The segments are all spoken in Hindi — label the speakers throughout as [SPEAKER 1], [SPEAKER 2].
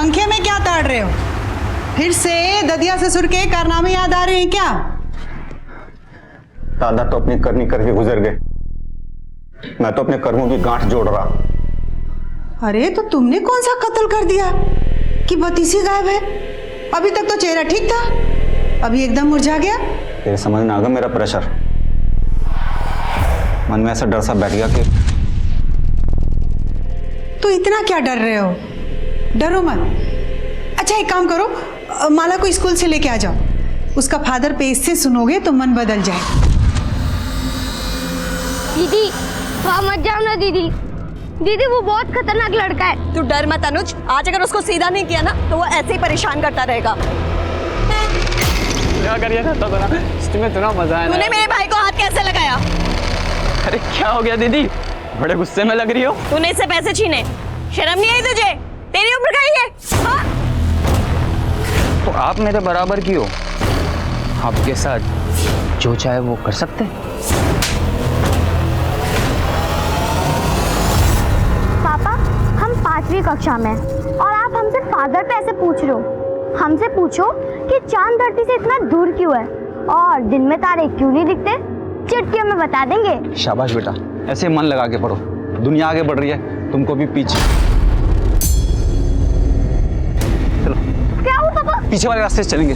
[SPEAKER 1] पंखे में क्या ताड़ रहे हो? फिर से ददिया ससुर के कारनामे याद आ रहे हैं क्या?
[SPEAKER 2] दादा तो अपनी करनी करके गुजर गए, मैं तो अपने कर्मों की गांठ जोड़ रहा।
[SPEAKER 1] अरे तो तुमने कौन सा कत्ल कर दिया कि बतीसी गायब है? अभी तक तो चेहरा ठीक था, अभी एकदम मुरझा गया।
[SPEAKER 2] तेरे समझ में आ गया मेरा प्रेशर? मन में ऐसा डर सा बैठ गया कि
[SPEAKER 1] तो इतना क्या डर रहे हो? डरो मत। अच्छा एक काम करो, माला को स्कूल से लेके आ जाओ, उसका फादर पेज से सुनोगे तो मन बदल जाए।
[SPEAKER 3] दीदी वहाँ मत जाओ ना दीदी, दीदी वो बहुत खतरनाक लड़का है।
[SPEAKER 4] तू डर मत अनुज, आज अगर उसको सीधा नहीं किया ना तो वो ऐसे ही परेशान करता रहेगा।
[SPEAKER 5] क्या करिए ना तो ना, इसमें इतना मजा है।
[SPEAKER 4] तूने मेरे भाई को हाथ कैसे लगाया?
[SPEAKER 5] अरे क्या हो गया दीदी, बड़े गुस्से में लग रही हो।
[SPEAKER 4] तूने इससे पैसे छीने, शर्म नहीं आई तुझे? तेरी उम्र का ही है। हाँ?
[SPEAKER 5] तो आप मेरे बराबर की हो, आपके साथ जो चाहे वो कर सकते हैं।
[SPEAKER 3] पापा हम 5वीं कक्षा में और आप हमसे फादर पे ऐसे पूछ रहे हो। हमसे पूछो कि चांद धरती से इतना दूर क्यों है और दिन में तारे क्यों नहीं दिखते, चिट्ठियों में बता देंगे।
[SPEAKER 2] शाबाश बेटा, ऐसे मन लगा के पढ़ो, दुनिया आगे बढ़ रही है, तुमको भी पीछे। चलो
[SPEAKER 3] क्या हुआ पापा?
[SPEAKER 2] पीछे वाले रास्ते से चलेंगे।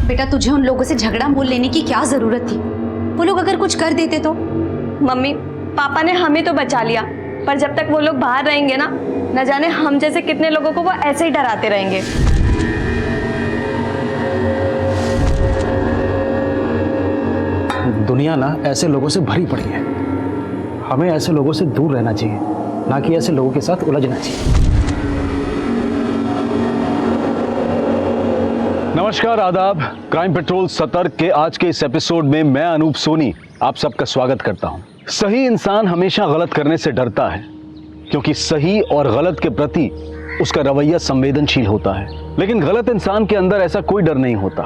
[SPEAKER 6] बेटा तुझे उन लोगों से झगड़ा मोल लेने की क्या जरूरत थी? वो लोग अगर कुछ कर देते तो?
[SPEAKER 4] मम्मी पापा ने हमें तो बचा लिया, पर जब तक वो लोग बाहर रहेंगे ना, न जाने हम जैसे कितने लोगों को वो ऐसे ही डराते रहेंगे।
[SPEAKER 7] दुनिया ना ऐसे लोगों से भरी पड़ी है, हमें ऐसे लोगों से दूर रहना चाहिए, ना कि ऐसे लोगों के साथ उलझना चाहिए। नमस्कार, आदाब। क्राइम पेट्रोल सतर्क के आज के इस एपिसोड में मैं अनूप सोनी आप सबका स्वागत करता हूं। सही इंसान हमेशा गलत करने से डरता है, क्योंकि सही और गलत के प्रति उसका रवैया संवेदनशील होता है। लेकिन गलत इंसान के अंदर ऐसा कोई डर नहीं होता,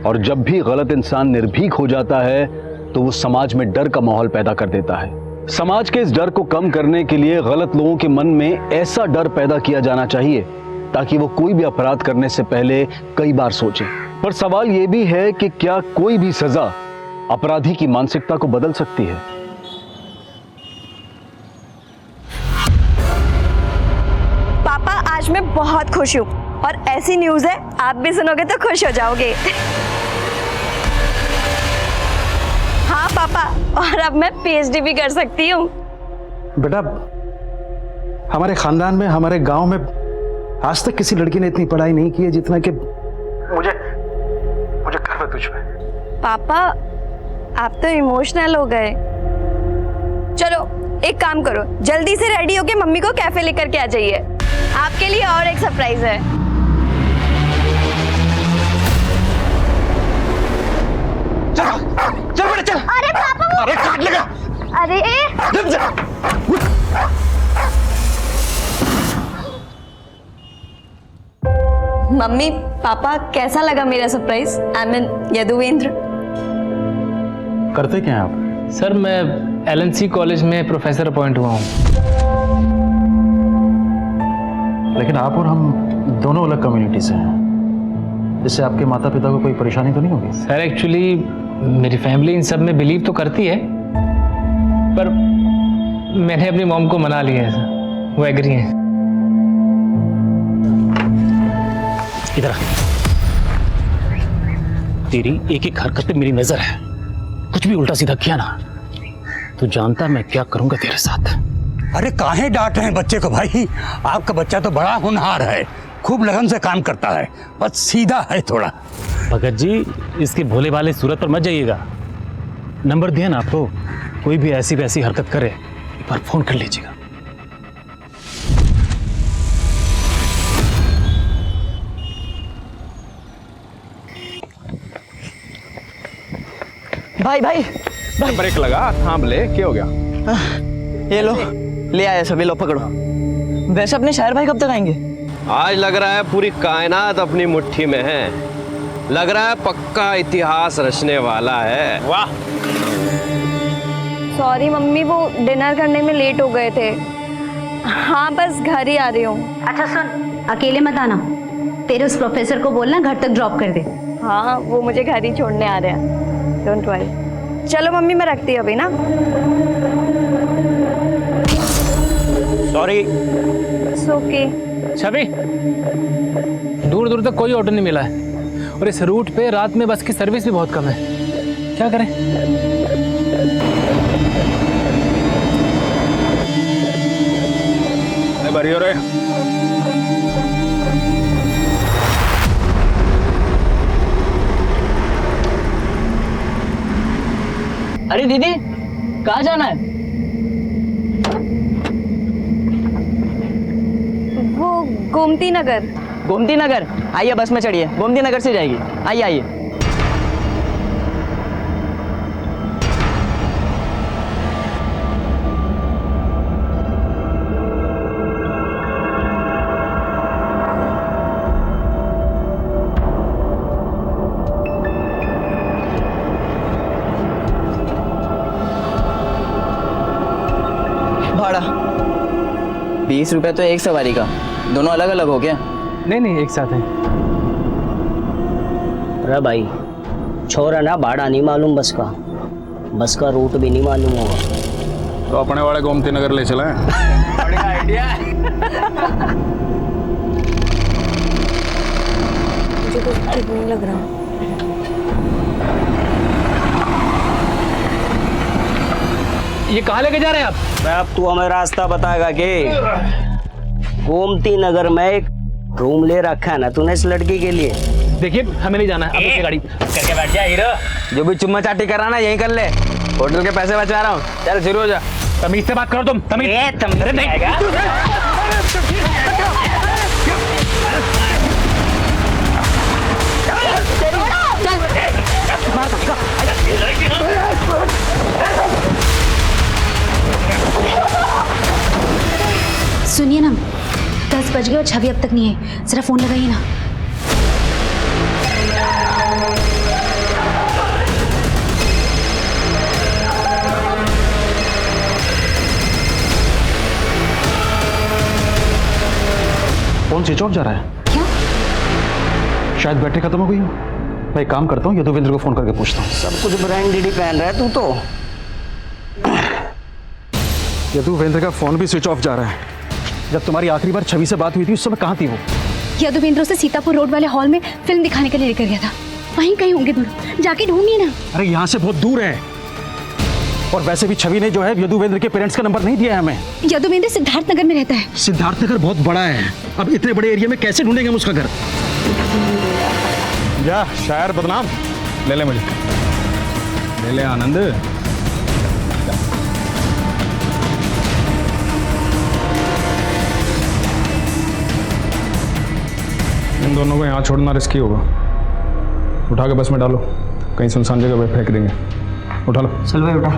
[SPEAKER 7] और जब भी गलत इंसान निर्भीक हो जाता है तो वो समाज में डर का माहौल पैदा कर देता है। समाज के इस डर को कम करने के लिए गलत लोगों के मन में ऐसा डर पैदा किया जाना चाहिए ताकि वो कोई भी अपराध करने से पहले कई बार सोचें। पर सवाल ये भी है कि क्या कोई भी सजा अपराधी की मानसिकता को बदल सकती है?
[SPEAKER 4] पापा आज मैं बहुत खुश हूँ और ऐसी न्यूज़ है आप भी सुनोगे तो खुश हो जाओगे। हाँ पापा, और अब मैं पीएचडी भी कर सकती हूँ।
[SPEAKER 7] बेटा हमारे खानदान में, हमारे गांव में आज तक किसी लड़की ने इतनी पढ़ाई नहीं की है जितना कि मुझे गर्व है तुझ पे।
[SPEAKER 4] पापा आप तो इमोशनल हो गए। चलो एक काम करो, जल्दी से रेडी होके मम्मी को कैफे लेकर के आ जाइए, आपके लिए और एक सरप्राइज है।
[SPEAKER 2] चल बेटा चल।
[SPEAKER 3] अरे पापा
[SPEAKER 2] अरे काट लेगा।
[SPEAKER 3] अरे
[SPEAKER 4] मम्मी पापा कैसा लगा मेरा सरप्राइज? I mean Yaduvendra.
[SPEAKER 7] करते क्या हैं आप?
[SPEAKER 8] सर मैं एलएनसी कॉलेज में प्रोफेसर अपॉइंट हुआ हूँ।
[SPEAKER 7] लेकिन आप और हम दोनों अलग कम्युनिटी से हैं, इससे आपके माता पिता को कोई परेशानी तो नहीं होगी?
[SPEAKER 8] सर एक्चुअली मेरी फैमिली इन सब में बिलीव तो करती है, पर मैंने अपनी मॉम को मना लिया है सर, वो एग्री हैं।
[SPEAKER 7] इधर आ। तेरी एक एक हरकत पे मेरी नजर है, कुछ भी उल्टा सीधा किया ना तो जानता मैं क्या करूंगा तेरे साथ।
[SPEAKER 9] अरे काहे डांट रहे हैं बच्चे को भाई? आपका बच्चा तो बड़ा होनहार है, खूब लगन से काम करता है, बस सीधा है थोड़ा।
[SPEAKER 7] भगत जी इसकी भोले वाले सूरत पर मत जाइएगा। नंबर दिया ना आपको, कोई भी ऐसी वैसी हरकत करे एक बार फोन कर लीजिएगा।
[SPEAKER 5] भाई भाई भाई
[SPEAKER 10] ब्रेक लगा, थाम ले, क्या हो गया?
[SPEAKER 5] ये लो, ले आए सभी, लो पकड़ो। वैसे अपने शायर भाई कब तक आएंगे?
[SPEAKER 10] आज लग रहा है पूरी कायनात अपनी मुट्ठी में है, लग रहा है पक्का इतिहास रचने वाला है। वाह।
[SPEAKER 4] सॉरी मम्मी, वो डिनर करने में लेट हो गए थे। हाँ बस घर ही आ रही हूँ।
[SPEAKER 6] अच्छा सुन, अकेले मत आना, तेरे उस प्रोफेसर को बोलना घर तक ड्रॉप कर दे।
[SPEAKER 4] हाँ वो मुझे घर ही छोड़ने आ रहे हैं, डोंट वरी। चलो मम्मी मैं रखती हूँ अभी ना।
[SPEAKER 10] सॉरी।
[SPEAKER 4] It's okay.
[SPEAKER 8] छवि, दूर दूर तक कोई ऑटो नहीं मिला है और इस रूट पे रात में बस की सर्विस भी बहुत कम है, क्या करें?
[SPEAKER 7] बरी हो रहे
[SPEAKER 5] अरे दीदी, कहाँ जाना है?
[SPEAKER 4] वो गोमती नगर।
[SPEAKER 5] गोमती नगर? आइए बस में चढ़िए, गोमती नगर से जाएगी। आइए आइए। भाड़ा 20 रुपए तो एक सवारी का, दोनों अलग अलग हो गया?
[SPEAKER 8] नहीं नहीं, एक साथ है।
[SPEAKER 11] अरे भाई छोरा ना, भाड़ा नहीं मालूम बस का रूट भी नहीं मालूम होगा
[SPEAKER 7] तो अपने वाले गोमती नगर ले चले।
[SPEAKER 5] बढ़िया आइडिया है।
[SPEAKER 4] मुझे कुछ ठीक नहीं लग रहा।
[SPEAKER 8] ये कहाँ लेके जा रहे हैं आप?
[SPEAKER 11] अब तू हमें रास्ता बताएगा कि गोमती नगर में एक रूम ले रखा है ना तूने इस लड़की के लिए।
[SPEAKER 8] देखिए हमें नहीं जाना है, अब गाड़ी करके बैठ जा हीरो।
[SPEAKER 5] जो भी चुम्मा चाटी कराना यहीं कर ले, होटल के पैसे बचा रहा हूँ। चल शुरू हो जा।
[SPEAKER 8] तमीज से बात करो तुम, तमीज। अरे नहीं।
[SPEAKER 6] सुनिए ना, 10 बज गए और छवि अब तक नहीं है, जरा फोन लगाइए ना।
[SPEAKER 7] फोन स्विच ऑफ जा रहा है।
[SPEAKER 6] क्या?
[SPEAKER 7] शायद बैटरी खत्म हो गई हो। मैं एक काम करता हूँ, यदुवेंद्र को फोन करके पूछता हूँ।
[SPEAKER 11] सब कुछ ब्रांडेड ही पहन रहा है तू तो।
[SPEAKER 7] यदुवेंद्र का फोन भी स्विच ऑफ जा रहा है। जब तुम्हारी आखिरी बार छवि से बात हुई थी उस समय कहाँ थी वो?
[SPEAKER 6] यदुवेंद्र उसे सीतापुर रोड वाले हॉल में फिल्म दिखाने के लिए लेकर गया था, वहीं कहीं होंगे दूर, जाके ढूंढिए ना।
[SPEAKER 7] अरे यहाँ से बहुत दूर है, और वैसे भी छवि ने जो है यदुवेंद्र के पेरेंट्स का नंबर नहीं दिया है हमें।
[SPEAKER 6] यदुवेंद्र सिद्धार्थ नगर में रहता है।
[SPEAKER 7] सिद्धार्थ नगर बहुत बड़ा है, अब इतने बड़े एरिया में कैसे ढूंढेंगे हम उसका घर? जा शायर बदनाम, ले ले मुझे, ले ले आनंद। इन दोनों को यहाँ छोड़ना रिस्की होगा। उठा के बस में डालो, कहीं सुनसान जगह पे फेंक देंगे। उठा लो।
[SPEAKER 11] चल भाई उठा।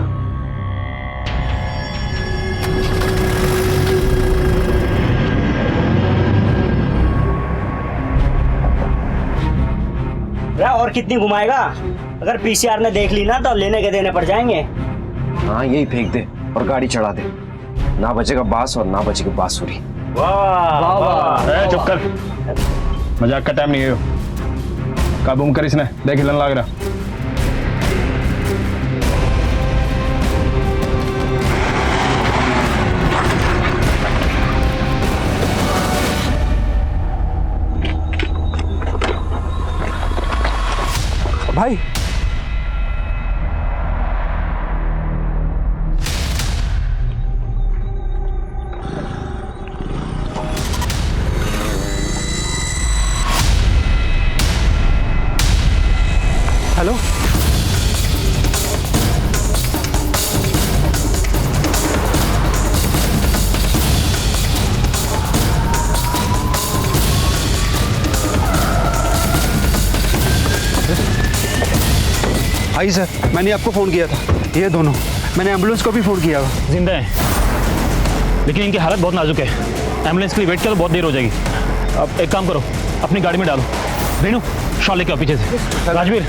[SPEAKER 11] और कितनी घुमाएगा? अगर पीसीआर ने देख ली ना तो लेने के देने पड़ जाएंगे।
[SPEAKER 10] हाँ यही फेंक दे और गाड़ी चढ़ा दे, ना बचेगा बांस और ना बचेगी बांसुरी।
[SPEAKER 11] वाह वाह वाह।
[SPEAKER 7] चुप कर, मजाक का टाइम नहीं है। काबू कर इसने, देख हिलन लग रहा। भाई हेलो, आई सर, मैंने आपको फ़ोन किया था। ये दोनों, मैंने एम्बुलेंस को भी फ़ोन किया।
[SPEAKER 8] जिंदा है, लेकिन इनकी हालत बहुत नाजुक है। एम्बुलेंस के लिए वेट करो, बहुत देर हो जाएगी। अब एक काम करो, अपनी गाड़ी में डालो। रेनू, शॉल लेके आओ पीछे से। राजवीर,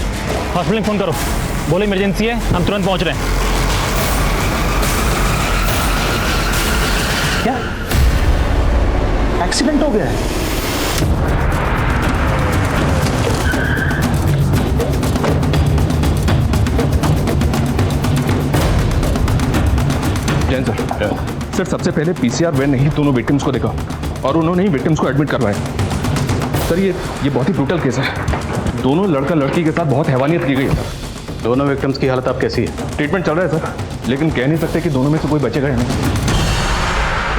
[SPEAKER 8] हॉस्पिटल में फ़ोन करो, बोलो इमरजेंसी है, हम तुरंत पहुंच रहे हैं। क्या
[SPEAKER 7] एक्सीडेंट हो गया है।
[SPEAKER 12] जैन सर, सबसे पहले पीसीआर वैन ने ही दोनों विक्टिम्स को देखा और उन्होंने ही विक्टिम्स को एडमिट करवाया। सर ये बहुत ही ब्रूटल केस है। दोनों लड़का लड़की के साथ बहुत हैवानियत की गई है सर।
[SPEAKER 7] दोनों विक्टिम्स की हालत अब कैसी है?
[SPEAKER 12] ट्रीटमेंट चल रहा है सर, लेकिन कह नहीं सकते कि दोनों में से कोई बचेगा या नहीं।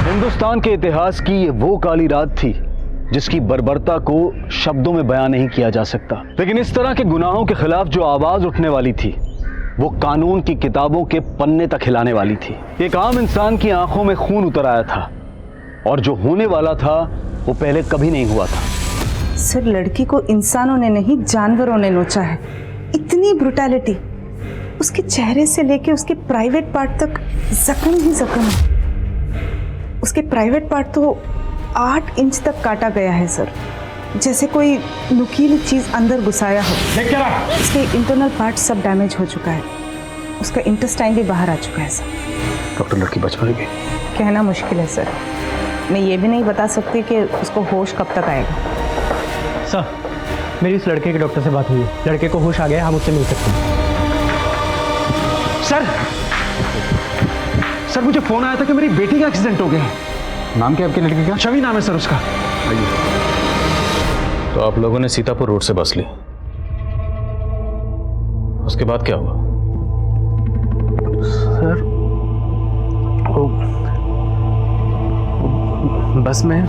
[SPEAKER 7] हिंदुस्तान के इतिहास की ये वो काली रात थी जिसकी बर्बरता को शब्दों में बयान नहीं किया जा सकता। लेकिन इस तरह के गुनाहों के खिलाफ जो आवाज उठने वाली थी वो कानून की किताबों के पन्ने तक हिलाने वाली थी। एक आम इंसान की आंखों में खून उतर आया था और जो होने वाला था वो पहले कभी नहीं हुआ था।
[SPEAKER 1] सर, लड़की को इंसानों ने नहीं जानवरों ने नोचा है। इतनी ब्रुटैलिटी, उसके चेहरे से लेके उसके प्राइवेट पार्ट तक जख्म ही जख्म है। उसके प्राइवेट पार्ट तो 8 इंच तक काटा गया है सर, जैसे कोई नुकीली चीज अंदर घुसाया हो। उसके इंटरनल पार्ट सब डैमेज हो चुका है, उसका इंटेस्टाइन भी बाहर आ चुका है सर।
[SPEAKER 7] डॉक्टर, लड़की बच पाएगी?
[SPEAKER 1] कहना मुश्किल है सर। मैं ये भी नहीं बता सकती कि उसको होश कब तक आएगा।
[SPEAKER 8] सर, मेरी इस लड़के के डॉक्टर से बात हुई है। लड़के को होश आ गया, हम उससे मिल सकते हैं।
[SPEAKER 7] सर, मुझे फोन आया था कि मेरी बेटी का एक्सीडेंट हो गया है। नाम क्या आपकी लड़की का? छवि नाम है सर उसका।
[SPEAKER 8] तो आप लोगों ने सीतापुर रोड से बस ली, उसके बाद क्या हुआ?
[SPEAKER 12] सर, वो बस में।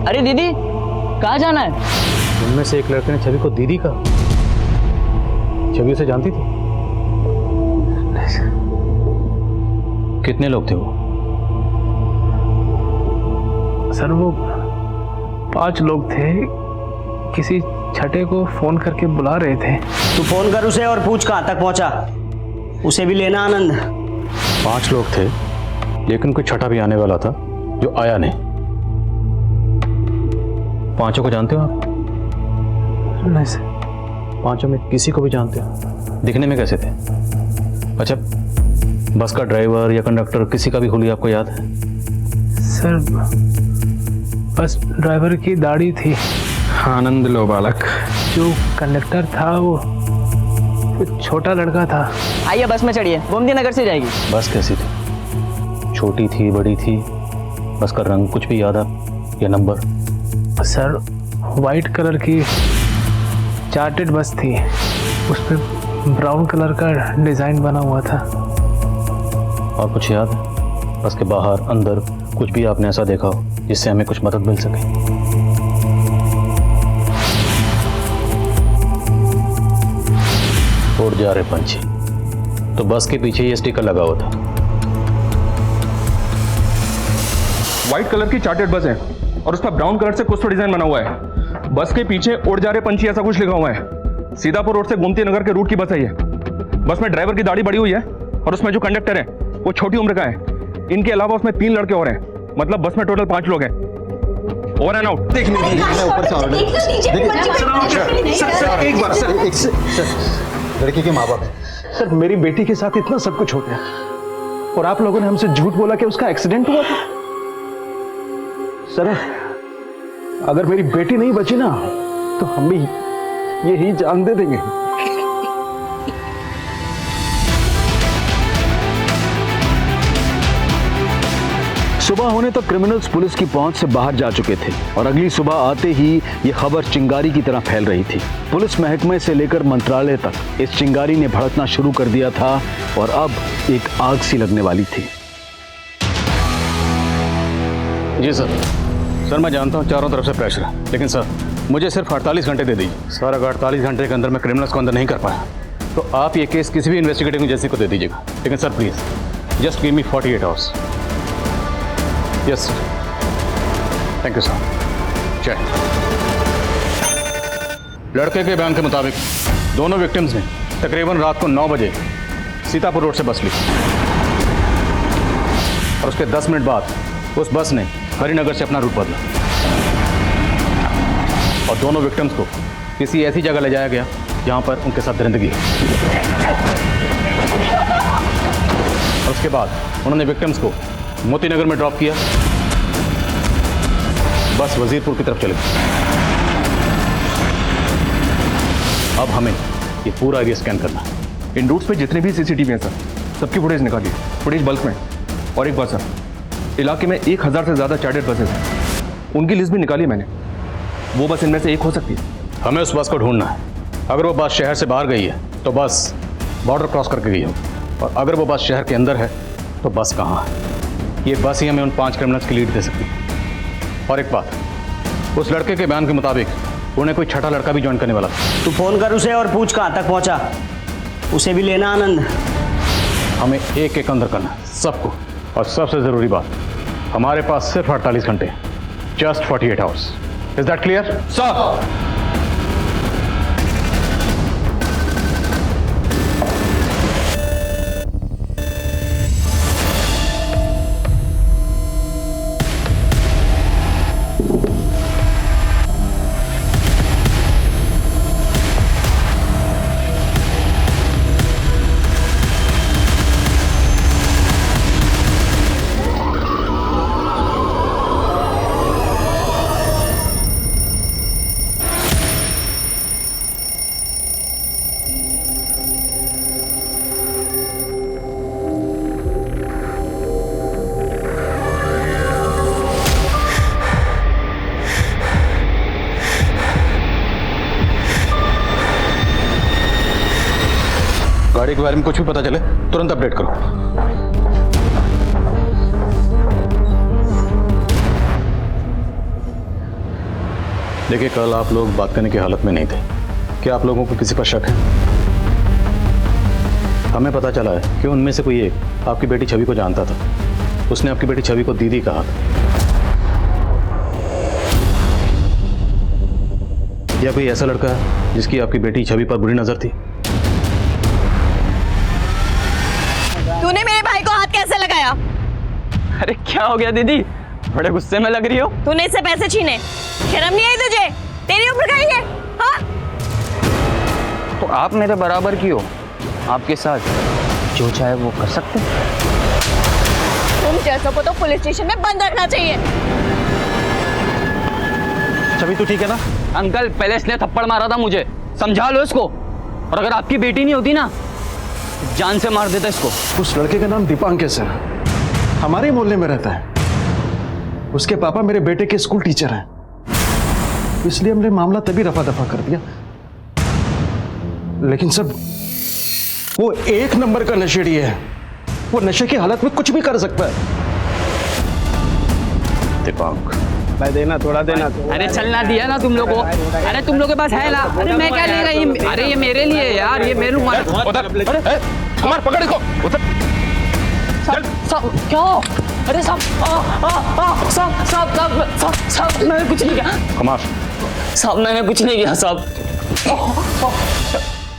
[SPEAKER 5] अरे दीदी, कहाँ जाना है?
[SPEAKER 8] उनमें से एक लड़के ने छवि को दीदी कहा। छवि उसे जानती थी? कितने लोग थे वो?
[SPEAKER 12] सर, वो 5 लोग थे। किसी छठे को फोन करके बुला रहे थे।
[SPEAKER 11] तू फोन कर उसे और पूछ कहाँ तक पहुंचा, उसे भी लेना आनंद।
[SPEAKER 8] 5 लोग थे, लेकिन कोई छठा भी आने वाला था जो आया नहीं। 5 को जानते हो आप?
[SPEAKER 12] नहीं सर।
[SPEAKER 8] 5 में किसी को भी जानते हो? दिखने में कैसे थे? अच्छा, बस का ड्राइवर या कंडक्टर किसी का भी हुलिया आपको याद है?
[SPEAKER 12] सर, बस ड्राइवर की दाढ़ी थी। आनंद लो बालक। जो कंडक्टर था वो छोटा लड़का था।
[SPEAKER 5] आइए बस में चढ़िए, गोमती नगर से जाएगी।
[SPEAKER 8] बस कैसी थी? छोटी थी, बड़ी थी? बस का रंग कुछ भी याद है या नंबर?
[SPEAKER 12] सर, वाइट कलर की चार्टेड बस थी, उस पर ब्राउन कलर का डिजाइन बना हुआ था।
[SPEAKER 8] और कुछ याद है? बस के बाहर अंदर कुछ भी आपने ऐसा देखा हो जिससे हमें कुछ मदद मिल सके? उड़ जा रहे पंछी, तो बस के पीछे ये स्टिकर लगा हुआ था।
[SPEAKER 12] व्हाइट कलर की चार्टेड बस है और उस पर ब्राउन कलर से कुछ तो डिजाइन बना हुआ है। बस के पीछे उड़ जा रहे पंछी ऐसा कुछ लिखा हुआ है। सीतापुर रोड से गोमती नगर के रूट की बस है ये। बस में ड्राइवर की दाढ़ी बड़ी हुई है और उसमें जो कंडक्टर है वो छोटी उम्र का है। इनके अलावा उसमें 3 लड़के और हैं, मतलब बस में टोटल 5 लोग हैं। Over and out.
[SPEAKER 2] एक बार सर, लड़की के माँ बाप हैं।
[SPEAKER 7] सर, मेरी बेटी के साथ इतना सब कुछ हो गया और आप लोगों ने हमसे झूठ बोला कि उसका एक्सीडेंट हुआ था। सर, अगर मेरी बेटी नहीं बची ना तो हम भी यही जान दे देंगे। सुबह होने तक क्रिमिनल्स पुलिस की पहुंच से बाहर जा चुके थे और अगली सुबह आते ही ये खबर चिंगारी की तरह फैल रही थी। पुलिस महकमे से लेकर मंत्रालय तक इस चिंगारी ने भड़कना शुरू कर दिया था और अब एक आग सी लगने वाली थी।
[SPEAKER 8] जी सर। सर, मैं जानता हूँ चारों तरफ से प्रेशर है, लेकिन सर मुझे सिर्फ 48 घंटे दे दीजिए। सर, अगर 48 घंटे के अंदर मैं क्रिमिनल्स को अंदर नहीं कर पाया तो आप ये केस किसी भी इन्वेस्टिगेटिव एजेंसी को दे दीजिएगा। लेकिन sir please just give me 48 hours. Yes sir. Thank you sir. जय। लड़के के बयान के मुताबिक दोनों विक्टिम्स ने तकरीबन रात को 9 बजे सीतापुर रोड से बस ली और उसके 10 मिनट बाद उस बस ने हरिनगर से अपना रूट बदला और दोनों विक्टिम्स को किसी ऐसी जगह ले जाया गया जहां पर उनके साथ दरिंदगी है। और उसके बाद उन्होंने विक्टिम्स को मोती नगर में ड्रॉप किया
[SPEAKER 7] बस वजीरपुर की तरफ चले गई। अब हमें ये पूरा एरिया स्कैन करना है।
[SPEAKER 12] इन रूट्स पे जितने भी सीसीटीवी हैं सर, सबकी फुटेज निकालिए, फुटेज बल्क में। और एक बात सर, इलाके में 1000 से ज़्यादा चार्टर्ड बसेस हैं, उनकी लिस्ट भी निकाली मैंने। वो बस इनमें से एक हो सकती है।
[SPEAKER 7] हमें उस बस को ढूंढना है। अगर वो बस शहर से बाहर गई है तो बस बॉर्डर क्रॉस करके गई होगी, और अगर वो बस शहर के अंदर है तो बस कहाँ है। ये बस ही हमें उन 5 क्रिमिनल्स की लीड दे सकती है। और एक बात, उस लड़के के बयान के मुताबिक उन्हें कोई छठा लड़का भी ज्वाइन करने वाला था।
[SPEAKER 11] तू फोन कर उसे और पूछ कहाँ तक पहुँचा, उसे भी लेना आनंद।
[SPEAKER 7] हमें एक एक अंदर करना है, सबको। और सबसे ज़रूरी बात, हमारे पास सिर्फ 48 घंटे, just 48 hours. Is that clear sir? गाड़ी के बारे में कुछ भी पता चले तुरंत अपडेट करो। देखिए, कल आप लोग बात करने की हालत में नहीं थे। क्या आप लोगों को किसी पर शक है? हमें पता चला है कि उनमें से कोई एक आपकी बेटी छवि को जानता था। उसने आपकी बेटी छवि को दीदी कहा था। या कोई ऐसा लड़का है जिसकी आपकी बेटी छवि पर बुरी नजर थी?
[SPEAKER 4] तूने मेरे भाई को हाथ कैसे लगाया?
[SPEAKER 5] अरे क्या हो गया दीदी, बड़े गुस्से में लग रही हो।
[SPEAKER 4] तूने इससे पैसे छीने, शर्म नहीं आई तुझे? तेरी उम्र का ही है, हाँ?
[SPEAKER 5] तो आप मेरे बराबर की हो, आपके साथ जो चाहे वो कर सकते।
[SPEAKER 4] तुम जैसों को तो पुलिस स्टेशन में बंद रखना चाहिए।
[SPEAKER 5] छवि तो ठीक है ना? अंकल, पहले इसने थप्पड़ मारा था मुझे, समझा लो इसको। और अगर आपकी बेटी नहीं होती ना, जान से मार देता इसको।
[SPEAKER 13] उस लड़के का नाम दीपांक है सर, हमारे मोहल्ले में रहता है। उसके पापा मेरे बेटे के स्कूल टीचर हैं, इसलिए हमने मामला तभी रफा दफा कर दिया। लेकिन सब वो एक नंबर का नशेड़ी है। वो नशे की हालत में कुछ भी कर सकता है।
[SPEAKER 7] दीपांक,
[SPEAKER 11] भाई देना, थोड़ा देना।
[SPEAKER 5] अरे चलना दिया ना तुम लोगों को। अरे तुम लोग के पास है ना? अरे मैं क्या लेगा ये? अरे ये मेरे लिए यार, ये मेरे
[SPEAKER 12] कुमार पकड़ इसको।
[SPEAKER 5] क्या? अरे साहब, मैंने कुछ नहीं किया।
[SPEAKER 7] कुमार
[SPEAKER 5] साहब, मैंने कुछ नहीं किया साहब।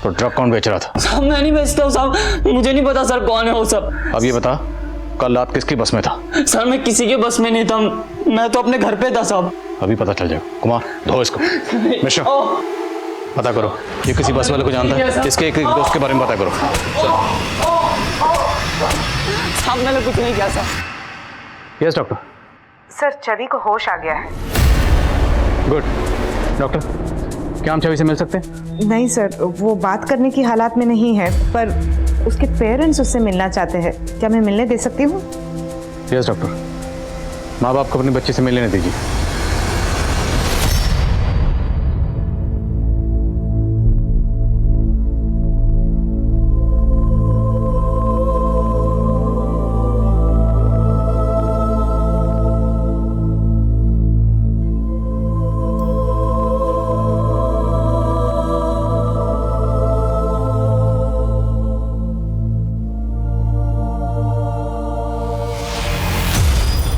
[SPEAKER 7] तो ड्रग कौन बेच रहा था?
[SPEAKER 5] साहब मैं नहीं बेचता हूँ साहब, मुझे नहीं पता सर कौन है वो सब।
[SPEAKER 7] अब ये बता, कल रात किसकी बस में था?
[SPEAKER 5] सर मैं किसी के बस में नहीं था, मैं तो अपने घर पे था साहब।
[SPEAKER 7] अभी पता चल जाएगा। कुमार, धो इसको। मिश्रा, पता करो ये किसी बस वाले को जानता है, इसके एक दोस्त के बारे में पता करो।
[SPEAKER 5] साहब मैंने कुछ नहीं किया सर।
[SPEAKER 7] Yes doctor.
[SPEAKER 1] सर, छवि को होश आ गया है।
[SPEAKER 7] गुड। डॉक्टर, क्या हम छवि से मिल सकते हैं?
[SPEAKER 1] नहीं सर, वो बात करने की हालात में नहीं है, पर उसके पेरेंट्स उससे मिलना चाहते हैं। क्या मैं मिलने दे सकती हूँ?
[SPEAKER 7] Yes doctor. माँ बाप को अपने बच्चे से मिलने दीजिए।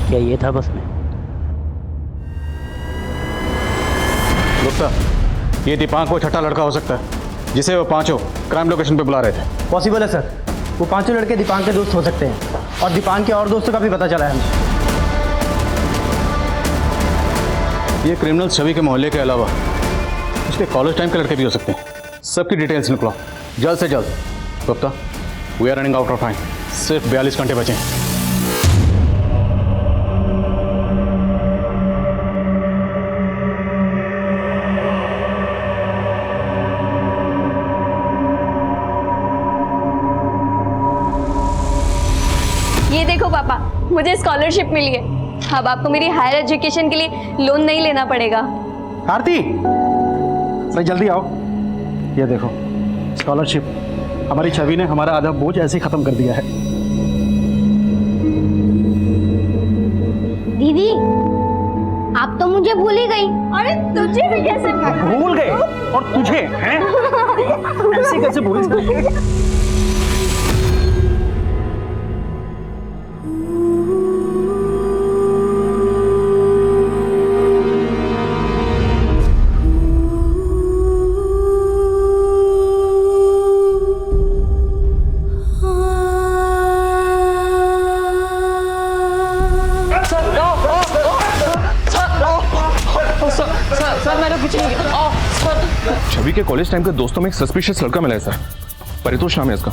[SPEAKER 11] क्या ये था बस में?
[SPEAKER 7] गुप्ता, ये दीपांक वो छठा लड़का हो सकता है जिसे वो पांचों क्राइम लोकेशन पे बुला रहे थे।
[SPEAKER 11] पॉसिबल है सर, वो पांचों लड़के दीपांक के दोस्त हो सकते हैं, और दीपांक के और दोस्तों का भी पता चला है हमें।
[SPEAKER 7] ये क्रिमिनल छवि के मोहल्ले के अलावा उसके कॉलेज टाइम के लड़के भी हो सकते हैं। सबकी डिटेल्स निकलो जल्द से जल्द। Gupta, we are running out of time, सिर्फ 42 घंटे बचे हैं।
[SPEAKER 4] ये देखो पापा, मुझे स्कॉलरशिप मिली है। अब आपको मेरी हायर एजुकेशन के लिए लोन नहीं लेना पड़ेगा।
[SPEAKER 13] आरती, भाई जल्दी आओ। ये देखो स्कॉलरशिप। हमारी छवि ने हमारा आधा बोझ ऐसे ही खत्म कर दिया है।
[SPEAKER 3] दीदी, आप तो मुझे भूल ही गई।
[SPEAKER 4] अरे तुझे भी कैसे
[SPEAKER 13] भूल गए? और तुझे हैं? ऐसे कैसे भूल सकते?
[SPEAKER 12] छवि के कॉलेज टाइम के दोस्तों में एक सस्पिशियस लड़का मिला है सर। परितोष नाम है इसका।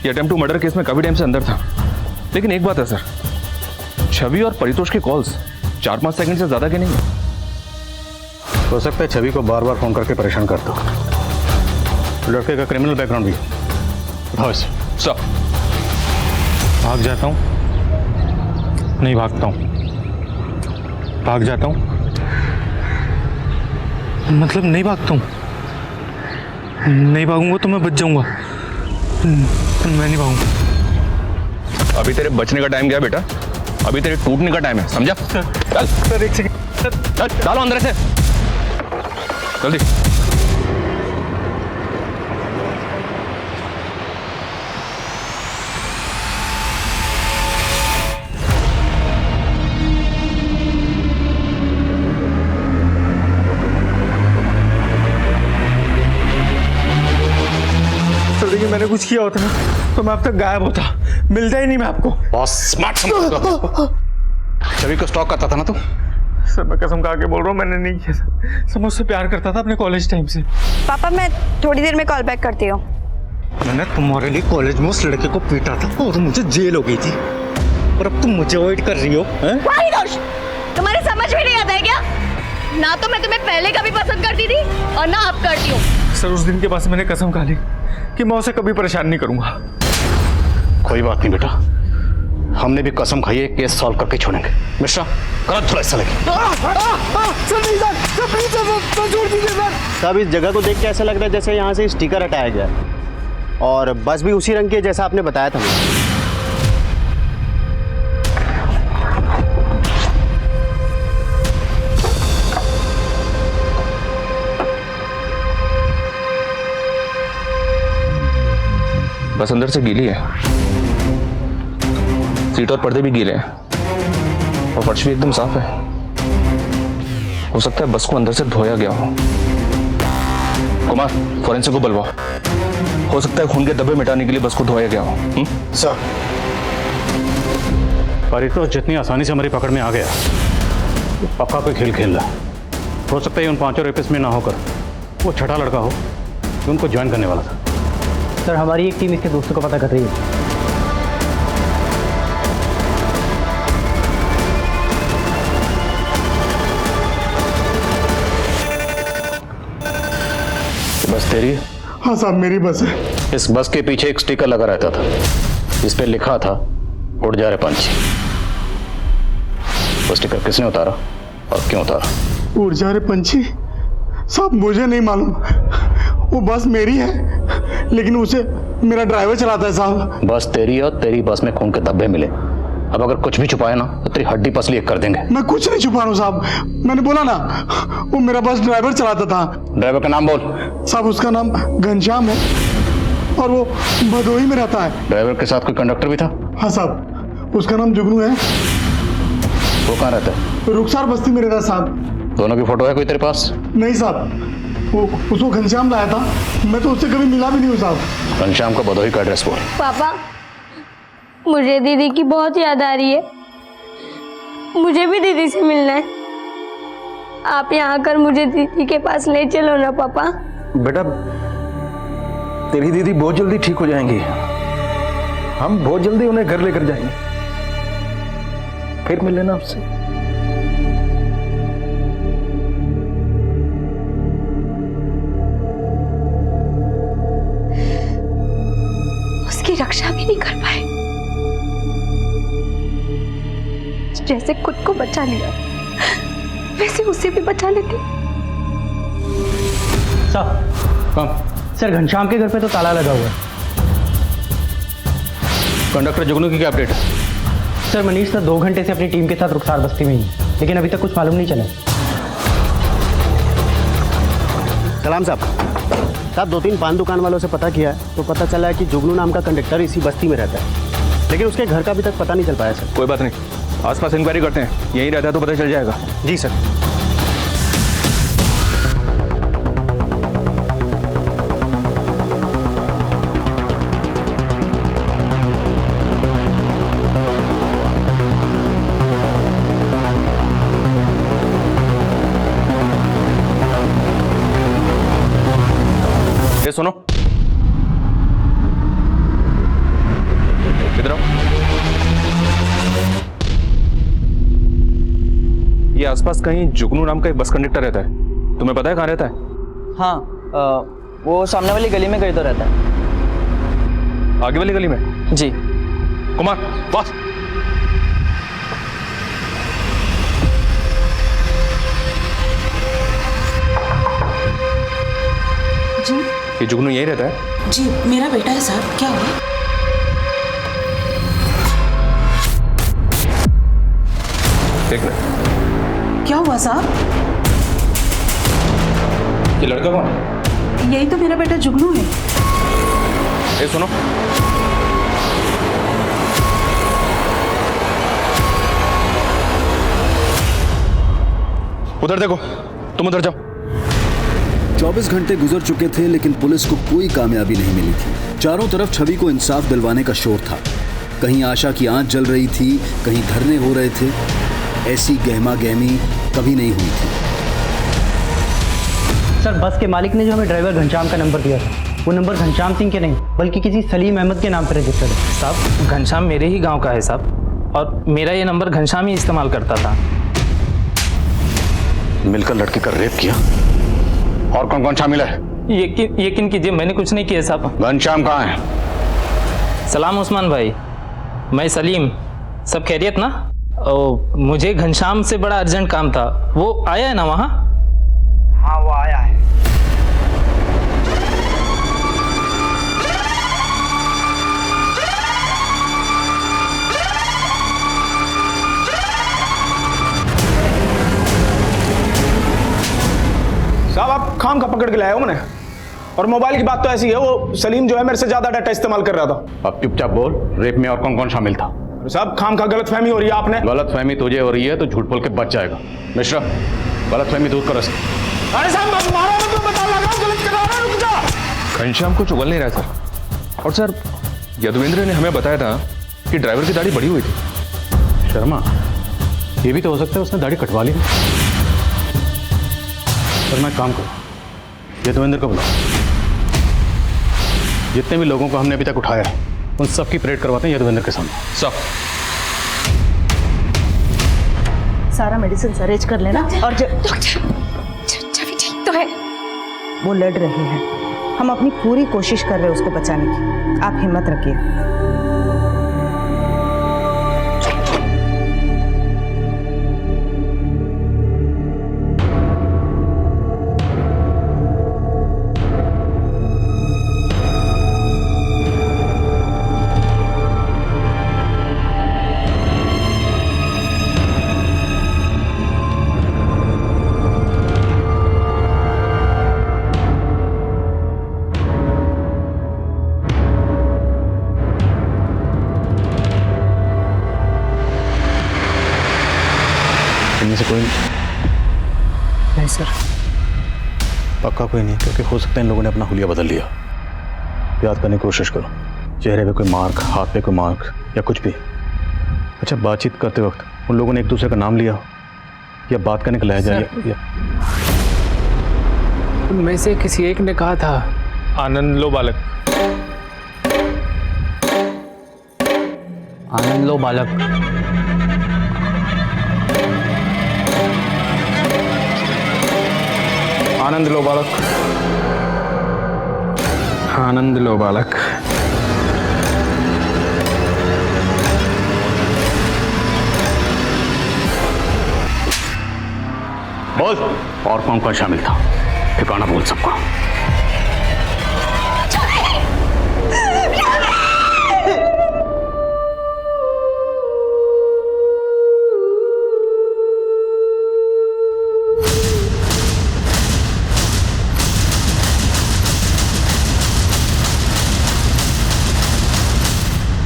[SPEAKER 12] ये अटेम्प्ट टू मर्डर केस में काफी टाइम से अंदर था। लेकिन एक बात है सर, छवि और परितोष के कॉल्स 4-5 सेकंड से ज्यादा के नहीं है।
[SPEAKER 7] हो सकता है छवि को बार बार फोन करके परेशान करता हूं। लड़के का क्रिमिनल बैकग्राउंड भी उठाओ इसे।
[SPEAKER 12] सर
[SPEAKER 8] भाग जाता हूँ, नहीं भागता हूँ, भाग जाता हूँ, मतलब नहीं भागता हूँ। नहीं भागूंगा तो मैं बच जाऊंगा, मैं नहीं भागूंगा।
[SPEAKER 12] अभी तेरे बचने का टाइम गया बेटा, अभी तेरे टूटने का टाइम है, समझा? चल
[SPEAKER 8] सर एक सेकंड,
[SPEAKER 12] चल डालो अंदर से जल्दी।
[SPEAKER 8] देखिए मैंने कुछ किया होता ना तो मैं अब तक गायब होता, मिलता ही नहीं मैं आपको।
[SPEAKER 7] बहुत स्मार्ट समझ। छवि को स्टॉक करता था ना तू?
[SPEAKER 8] सर मैं कसम खा के बोल रहा हूँ, मैंने नहीं किया सर। सर मैं उससे प्यार करता था अपने कॉलेज टाइम से।
[SPEAKER 4] पापा मैं थोड़ी देर में कॉल बैक करती हूँ।
[SPEAKER 8] मैंने तुम्हारे लिए कॉलेज में उस लड़के को पीटा था और मुझे जेल हो गई थी, और अब तुम मुझे अवॉइड कर रही हो।
[SPEAKER 4] परितोष, तुम्हारे समझ में नहीं आता है क्या? ना तो मैं तुम्हें पहले कभी पसंद करती थी और ना अब करती हूँ।
[SPEAKER 8] सर उस दिन के बाद से मैंने कसम खा ली कि मैं उसे कभी परेशान नहीं करूंगा।
[SPEAKER 7] कोई बात नहीं बेटा, हमने भी कसम खाई है, केस सॉल्व करके छोड़ेंगे। मिश्रा करो थोड़ा ऐसा लगे।
[SPEAKER 11] सब इस जगह को देख के ऐसा लग रहा है जैसे यहाँ से स्टिकर हटाया गया, और बस भी उसी रंग की है जैसा आपने बताया था मुझे।
[SPEAKER 12] बस अंदर से गीली है, सीट और पर्दे भी गीले हैं, और फर्श भी एकदम साफ है। हो सकता है बस को अंदर से धोया गया हो। कुमार फोरेंसिक को बुलवाओ। हो सकता है खून के धब्बे मिटाने के लिए बस को धोया गया हो।
[SPEAKER 7] सर परितोष जितनी आसानी से हमारी पकड़ में आ गया, वो पक्का कोई खेल खेल रहा है। हो सकता है उन 5 रेपिस्ट में ना होकर वो छठा लड़का हो जो उनको ज्वाइन करने वाला था।
[SPEAKER 11] सर हमारी एक टीम इसके दोस्तों को पता कर रही है।
[SPEAKER 7] बस तेरी?
[SPEAKER 13] हाँ साहब मेरी बस है।
[SPEAKER 7] इस बस के पीछे एक स्टिकर लगा रहता था जिस पे लिखा था उड़ जा रहे पंछी। वो स्टिकर किसने उतारा और क्यों उतारा?
[SPEAKER 13] उड़ जा रहे पंछी? साहब मुझे नहीं मालूम, वो बस मेरी है लेकिन उसे मेरा ड्राइवर चलाता है साहब।
[SPEAKER 7] बस तेरी है और तेरी बस में खून के धब्बे मिले। अब अगर कुछ भी छुपाया ना तो तेरी हड्डी पसली एक कर देंगे।
[SPEAKER 13] मैं कुछ नहीं छुपा रहा हूँ साहब, मैंने बोला ना वो मेरा बस ड्राइवर चलाता था।
[SPEAKER 7] ड्राइवर का नाम बोल।
[SPEAKER 13] साहब उसका नाम घनश्याम है और वो भदोही में रहता है।
[SPEAKER 7] ड्राइवर के साथ कोई कंडक्टर भी था?
[SPEAKER 13] हाँ साहब उसका नाम जुगनू है।
[SPEAKER 7] वो कहाँ रहता है?
[SPEAKER 13] रुखसार बस्ती में रहता है साहब।
[SPEAKER 7] दोनों की फोटो है कोई तेरे पास?
[SPEAKER 13] नहीं साहब, वो उसको घनश्याम लाया था, मैं तो उससे कभी मिला भी नहीं हूँ साहब।
[SPEAKER 7] घनश्याम का भदोही का एड्रेस बोल।
[SPEAKER 3] पापा मुझे दीदी की बहुत याद आ रही है, मुझे भी दीदी से मिलना है। आप यहाँ आकर मुझे दीदी के पास ले चलो ना पापा।
[SPEAKER 13] बेटा तेरी दीदी बहुत जल्दी ठीक हो जाएंगी, हम बहुत जल्दी उन्हें घर लेकर जाएंगे, फिर मिल लेना आपसे।
[SPEAKER 6] उसकी रक्षा भी नहीं कर पाए। जैसे खुद को बचा लिया वैसे उसे भी बचा लेती।
[SPEAKER 8] सर घनश्याम के घर पे तो ताला लगा हुआ है।
[SPEAKER 12] कंडक्टर जुगनू की क्या अपडेट है?
[SPEAKER 8] सर मनीष सर 2 घंटे से अपनी टीम के साथ रुखसार बस्ती में ही है, लेकिन अभी तक कुछ मालूम नहीं चला।
[SPEAKER 11] सलाम साहब 2-3 पान दुकान वालों से पता किया है तो पता चला है कि जुगनू नाम का कंडक्टर इसी बस्ती में रहता है, लेकिन उसके घर का अभी तक पता नहीं चल पाया सर।
[SPEAKER 12] कोई बात नहीं, आसपास इंक्वायरी करते हैं, यहीं रहता है तो पता चल जाएगा।
[SPEAKER 11] जी सर।
[SPEAKER 12] ये सुनो, इधर आओ। ये आसपास कहीं जुगनू नाम का एक बस कंडक्टर रहता है, तुम्हें पता है कहाँ रहता है?
[SPEAKER 5] हाँ, वो सामने वाली गली में कहीं तो रहता है।
[SPEAKER 12] आगे वाली गली में?
[SPEAKER 5] जी।
[SPEAKER 12] कुमार बस।
[SPEAKER 6] जी
[SPEAKER 12] ये जुगनू यही रहता है?
[SPEAKER 6] जी मेरा बेटा है साहब, क्या हुआ?
[SPEAKER 12] देख ले।
[SPEAKER 6] क्या हुआ साहब?
[SPEAKER 12] ये लड़का कौन है?
[SPEAKER 6] यही तो मेरा बेटा जुगनू है।
[SPEAKER 12] ये सुनो, उधर देखो, तुम उधर जाओ।
[SPEAKER 14] 24 घंटे गुजर चुके थे लेकिन पुलिस को कोई कामयाबी नहीं मिली थी। चारों तरफ छवि को इंसाफ दिलवाने का शोर था। कहीं आशा की आंच जल रही थी, कहीं धरने हो रहे थे। ऐसी गहमा गहमी कभी नहीं हुई थी।
[SPEAKER 8] सर बस के मालिक ने जो हमें ड्राइवर घनश्याम का नंबर दिया था, वो नंबर घनश्याम सिंह के नहीं बल्कि किसी सलीम अहमद के नाम पर रजिस्टर्ड है।
[SPEAKER 15] साहब घनश्याम मेरे ही गांव का है साहब, और मेरा ये नंबर घनश्याम ही इस्तेमाल करता था।
[SPEAKER 7] मिलकर लड़की का रेप किया, और कौन कौन शामिल है?
[SPEAKER 15] यकीन कीजिए मैंने कुछ नहीं किया साहब।
[SPEAKER 7] घनश्याम कहाँ है?
[SPEAKER 15] सलाम उस्मान भाई, मैं सलीम, सब खैरियत ना? मुझे घनश्याम से बड़ा अर्जेंट काम था, वो आया है ना वहाँ?
[SPEAKER 5] हाँ वो आया है।
[SPEAKER 13] साहब आप खाम का पकड़ के लाए हो मैंने, और मोबाइल की बात तो ऐसी है, वो सलीम जो है मेरे से ज्यादा डाटा इस्तेमाल कर रहा था।
[SPEAKER 7] अब चुपचाप बोल, रेप में और कौन कौन शामिल था?
[SPEAKER 13] साहब खाम का गलत फहमी हो रही है आपने।
[SPEAKER 7] गलत फहमी तुझे हो रही है तो झूठ बोल के बच जाएगा। मिश्रा गलत फहमी दूर करो।
[SPEAKER 13] अरे साहब बस मारो मत, मैं बता लगा गलत करा रहा, रुक जा।
[SPEAKER 12] घनश्याम को चुगल नहीं रहा सर, और सर यदुवेंद्र ने हमें बताया था कि ड्राइवर की दाढ़ी बड़ी हुई थी।
[SPEAKER 7] शर्मा, ये भी तो हो सकता है उसने दाढ़ी कटवा ली। पर मैं काम करूँ, यदुवेंद्र को बुलाओ। जितने भी लोगों को हमने अभी तक उठाया है उन सबकी परेड करवाते हैं यदुवेंद्र के सामने।
[SPEAKER 12] सब
[SPEAKER 1] सारा मेडिसिन अरेंज कर लेना। और
[SPEAKER 6] छवि ठीक तो है?
[SPEAKER 1] वो लड़ रही है, हम अपनी पूरी कोशिश कर रहे हैं उसको बचाने की, आप हिम्मत रखिए।
[SPEAKER 7] से कोई
[SPEAKER 1] नहीं सर,
[SPEAKER 7] पक्का कोई नहीं, क्योंकि हो सकता है इन लोगों ने अपना हुलिया बदल लिया। याद करने की कोशिश करो, चेहरे पे कोई मार्क, हाथ पे कोई मार्क या कुछ भी। अच्छा, बातचीत करते वक्त उन लोगों ने एक दूसरे का नाम लिया या बात करने का लहजा या
[SPEAKER 15] उनमें से किसी एक ने कहा था आनंद लो बालक।
[SPEAKER 5] आनंद लो बालक।
[SPEAKER 12] आनंद लो बालक, आनंद लो बालक।
[SPEAKER 7] बोल, और कौन कौन शामिल था? ठिकाना बोल सबका।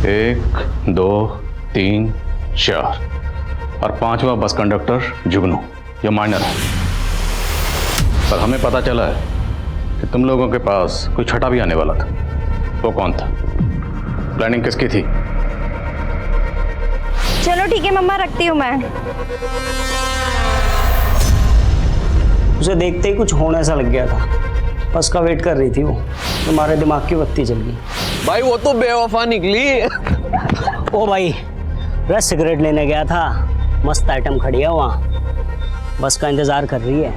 [SPEAKER 7] एक, दो, तीन, चार और पांचवा बस कंडक्टर जुगनू, ये माइनर है। पर हमें पता चला है कि तुम लोगों के पास कोई छठा भी आने वाला था। वो कौन था? प्लानिंग किसकी थी?
[SPEAKER 4] चलो ठीक है मम्मा, रखती हूँ मैं।
[SPEAKER 16] उसे देखते ही कुछ होने सा लग गया था, बस का वेट कर रही थी वो, तुम्हारे दिमाग की बत्ती जल गई।
[SPEAKER 10] भाई वो तो बेवफा निकली।
[SPEAKER 16] ओ भाई, वह सिगरेट लेने गया था, मस्त आइटम खड़ी है वहाँ, बस का इंतजार कर रही है।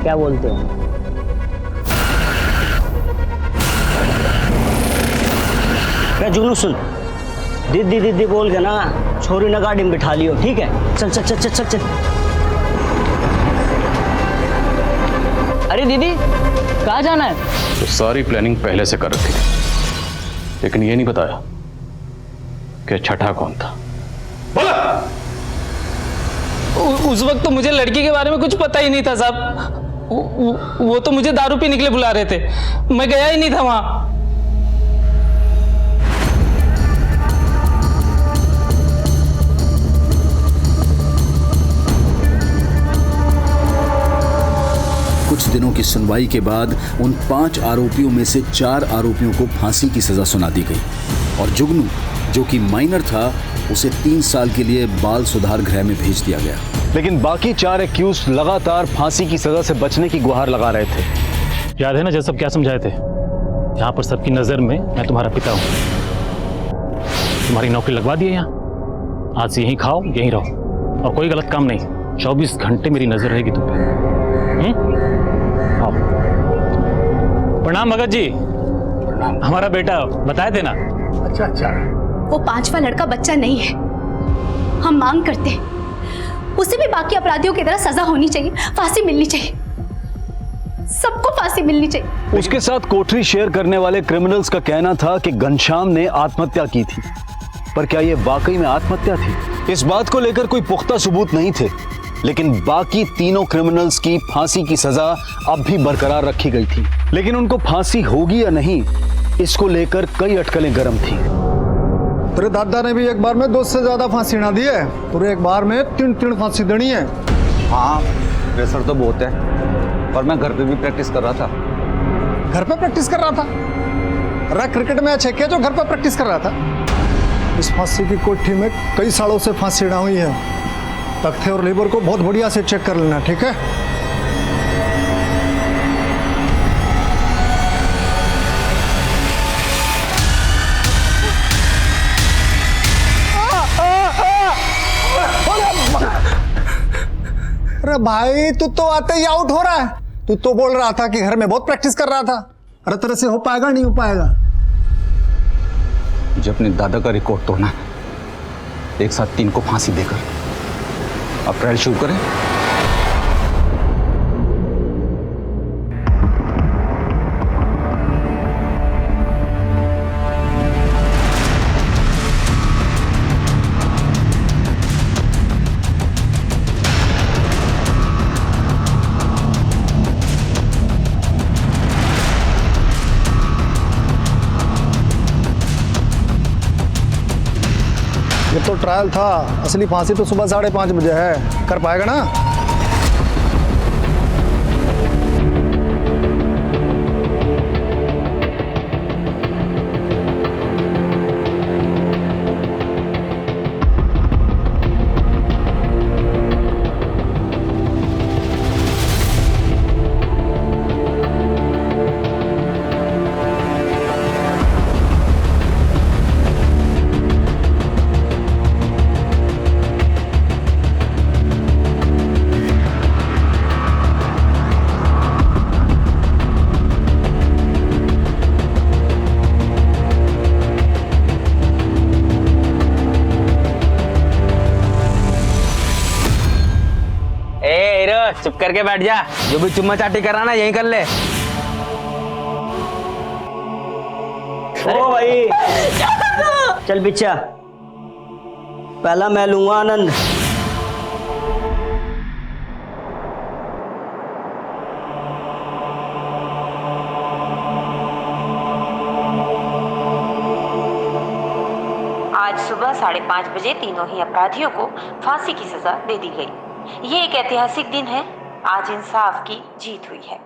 [SPEAKER 16] क्या बोलते हो? क्या जुगनू, सुन, दीदी दीदी बोल के ना छोरी ने गाड़ी में बिठा लियो, ठीक है? चल चल चल चल चल चल।
[SPEAKER 5] अरे दीदी, कहाँ जाना है?
[SPEAKER 7] तो सारी प्लानिंग पहले से कर रखी थी, लेकिन ये नहीं बताया कि छठा कौन था।
[SPEAKER 15] उस वक्त तो मुझे लड़की के बारे में कुछ पता ही नहीं था साहब। वो तो मुझे दारू पीने के लिए बुला रहे थे, मैं गया ही नहीं था वहां।
[SPEAKER 14] कुछ दिनों की सुनवाई के बाद उन 5 आरोपियों में से 4 आरोपियों को फांसी की सजा सुना दी गई और जुगनू, जो कि माइनर था, उसे 3 साल के लिए बाल सुधार गृह में भेज दिया गया।
[SPEAKER 7] लेकिन बाकी 4 एक्यूज लगातार फांसी की सजा से बचने की गुहार लगा रहे थे।
[SPEAKER 8] याद है ना जब सब क्या समझाए थे? यहाँ पर सबकी नजर में मैं तुम्हारा पिता हूँ, तुम्हारी नौकरी लगवा दी है यहाँ, आज से यहीं खाओ यहीं रहो और कोई गलत काम नहीं। 24 घंटे मेरी नजर रहेगी तुम पे। प्रणाम भगत जी। हमारा बेटा बताए थे ना।
[SPEAKER 6] अच्छा अच्छा, वो 5वां लड़का बच्चा नहीं है। हम मांग करते हैं उसे भी बाकी अपराधियों की तरह सजा होनी चाहिए, फांसी मिलनी चाहिए, सबको फांसी मिलनी चाहिए।
[SPEAKER 7] उसके साथ कोठरी शेयर करने वाले क्रिमिनल्स का कहना था कि घनश्याम ने आत्महत्या की थी, पर क्या यह वाकई में आत्महत्या थी? इस बात को लेकर कोई पुख्ता सबूत नहीं थे, लेकिन बाकी तीनों क्रिमिनल्स की फांसी की सजा अब भी बरकरार रखी गई थी। लेकिन उनको फांसी होगी या नहीं, इसको लेकर कई अटकलें गर्म थी।
[SPEAKER 13] तेरे दादा ने भी एक बार में 2 से ज्यादा फांसी ना दी है, पूरे एक बार में 3 फांसी देनी है।
[SPEAKER 2] हाँ, प्रेशर तो बहुत है, पर मैं घर पे भी प्रैक्टिस कर रहा था।
[SPEAKER 13] घर पे प्रैक्टिस कर रहा था? अरे क्रिकेट मैच है क्या जो घर पे प्रैक्टिस कर रहा था? इस फांसी की कोठी में कई सालों से फांसी ना हुई है। तख्ते और लेबर को बहुत बढ़िया से चेक कर लेना, ठीक है? अरे भाई, तू तो आते ही आउट हो रहा है। तू तो बोल रहा था कि घर में बहुत प्रैक्टिस कर रहा था। अरे तेरे से हो पाएगा? नहीं हो पाएगा।
[SPEAKER 2] मुझे अपने दादा का रिकॉर्ड तोड़ना है, एक साथ 3 को फांसी देकर। अब ट्रायल शुरू करें।
[SPEAKER 13] ये तो ट्रायल था, असली फांसी तो सुबह 5:30 बजे है। कर पाएगा ना?
[SPEAKER 5] चुप करके बैठ जा, जो भी चुम्मा चाटी कराना यहीं कर ले।
[SPEAKER 16] ओ भाई चल बिच्छा, पहला मैं लूंगा आनंद।
[SPEAKER 17] आज सुबह 5:30 बजे तीनों ही अपराधियों को फांसी की सजा दे दी गई। ये एक ऐतिहासिक दिन है। आज इंसाफ की जीत हुई है।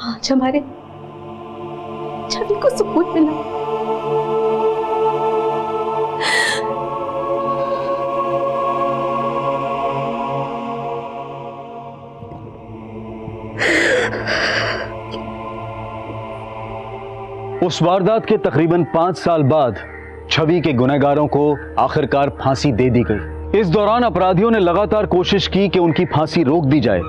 [SPEAKER 6] आज हमारे छवि को सुकून मिला।
[SPEAKER 7] उस वारदात के तकरीबन 5 साल बाद छवि के गुनहगारों को आखिरकार फांसी दे दी गई। इस दौरान अपराधियों ने लगातार कोशिश की कि उनकी फांसी रोक दी जाए,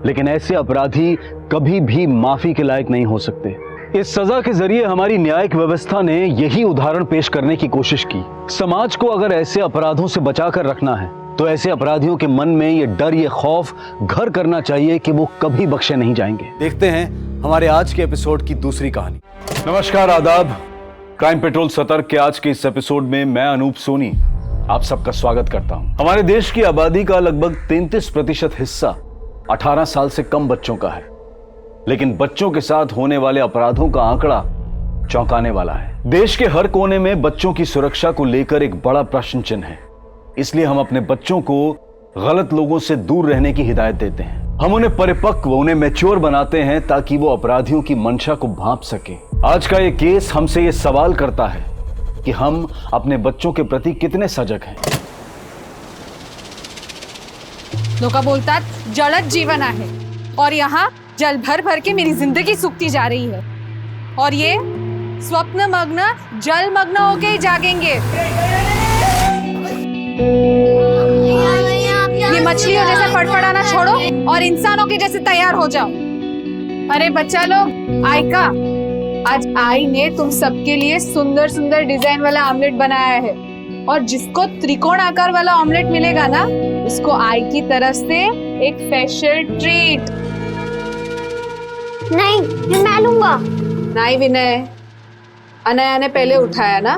[SPEAKER 7] लेकिन ऐसे अपराधी कभी भी माफी के लायक नहीं हो सकते। इस सजा के जरिए हमारी न्यायिक व्यवस्था ने यही उदाहरण पेश करने की कोशिश की। समाज को अगर ऐसे अपराधों से बचाकर रखना है तो ऐसे अपराधियों के मन में ये डर, ये खौफ घर करना चाहिए कि वो कभी बख्शे नहीं जाएंगे।
[SPEAKER 14] देखते हैं हमारे आज के एपिसोड की दूसरी कहानी।
[SPEAKER 7] नमस्कार, आदाब। क्राइम पेट्रोल सतर्क के आज के इस एपिसोड में मैं अनूप सोनी आप सबका स्वागत करता हूं। हमारे देश की आबादी का लगभग 33% हिस्सा 18 साल से कम बच्चों का है, लेकिन बच्चों के साथ होने वाले अपराधों का आंकड़ा चौंकाने वाला है। देश के हर कोने में बच्चों की सुरक्षा को लेकर एक बड़ा प्रश्न चिन्ह है। इसलिए हम अपने बच्चों को गलत लोगों से दूर रहने की हिदायत देते हैं। हम उन्हें परिपक्व, उन्हें मैच्योर बनाते हैं ताकि वो अपराधियों की मंशा को भांप सके। आज का ये केस हमसे ये सवाल करता है कि हम अपने बच्चों के प्रति कितने सजग हैं।
[SPEAKER 18] लोका बोलतात जळत जीवन आहे और यहाँ जल भर भर के मेरी जिंदगी सूखती जा रही है और ये स्वप्न मग्न जल मग्न होके ही जागेंगे। ये मछलियों जैसे फड़फड़ाना छोड़ो और इंसानों के जैसे तैयार हो जाओ। अरे बच्चा लोग, आयका, आज आई ने तुम सबके लिए सुंदर सुंदर डिजाइन वाला ऑमलेट बनाया है और जिसको त्रिकोण आकार वाला ऑमलेट मिलेगा ना, उसको आई की तरफ से एक स्पेशल ट्रीट।
[SPEAKER 3] नहीं, मैं लूंगा।
[SPEAKER 18] नहीं विनय, अनाया ने पहले उठाया ना,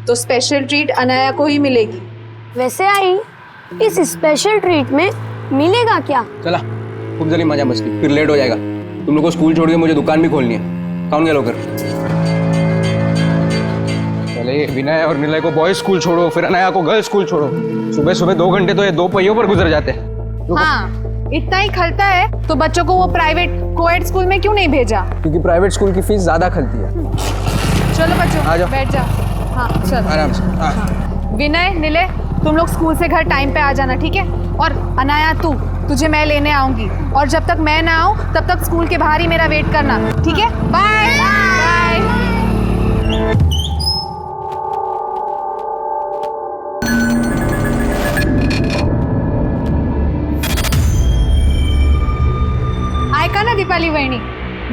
[SPEAKER 18] तो स्पेशल ट्रीट अनाया को ही मिलेगी।
[SPEAKER 3] वैसे आई, इस स्पेशल ट्रीट में मिलेगा क्या?
[SPEAKER 5] चला, खूब जल्दी मजा मस्ती, फिर लेट हो जाएगा। तुम लोग को स्कूल छोड़ के मुझे दुकान भी खोलनी है। कौन गया लोग? पहले विनय और निलय को बॉयज स्कूल छोड़ो, फिर अनाया को गर्ल्स स्कूल छोड़ो। सुबह सुबह 2 घंटे तो ये 2 पहियों पर गुजर जाते हैं।
[SPEAKER 18] हाँ, इतना ही खलता है तो बच्चों को वो प्राइवेट कोएड स्कूल में क्यों नहीं भेजा?
[SPEAKER 5] क्योंकि प्राइवेट स्कूल की फीस ज्यादा खलती है।
[SPEAKER 18] चलो बच्चों, बैठ जाओ। हाँ चलो,
[SPEAKER 5] आराम से।
[SPEAKER 18] हाँ। विनय, निलय, तुम लोग स्कूल से घर टाइम पे आ जाना, ठीक है? और अनाया, तुझे मैं लेने आऊंगी और जब तक मैं ना आऊं तब तक स्कूल के बाहर ही मेरा वेट करना, ठीक है? Bye bye. आयका ना दीपाली वहिनी,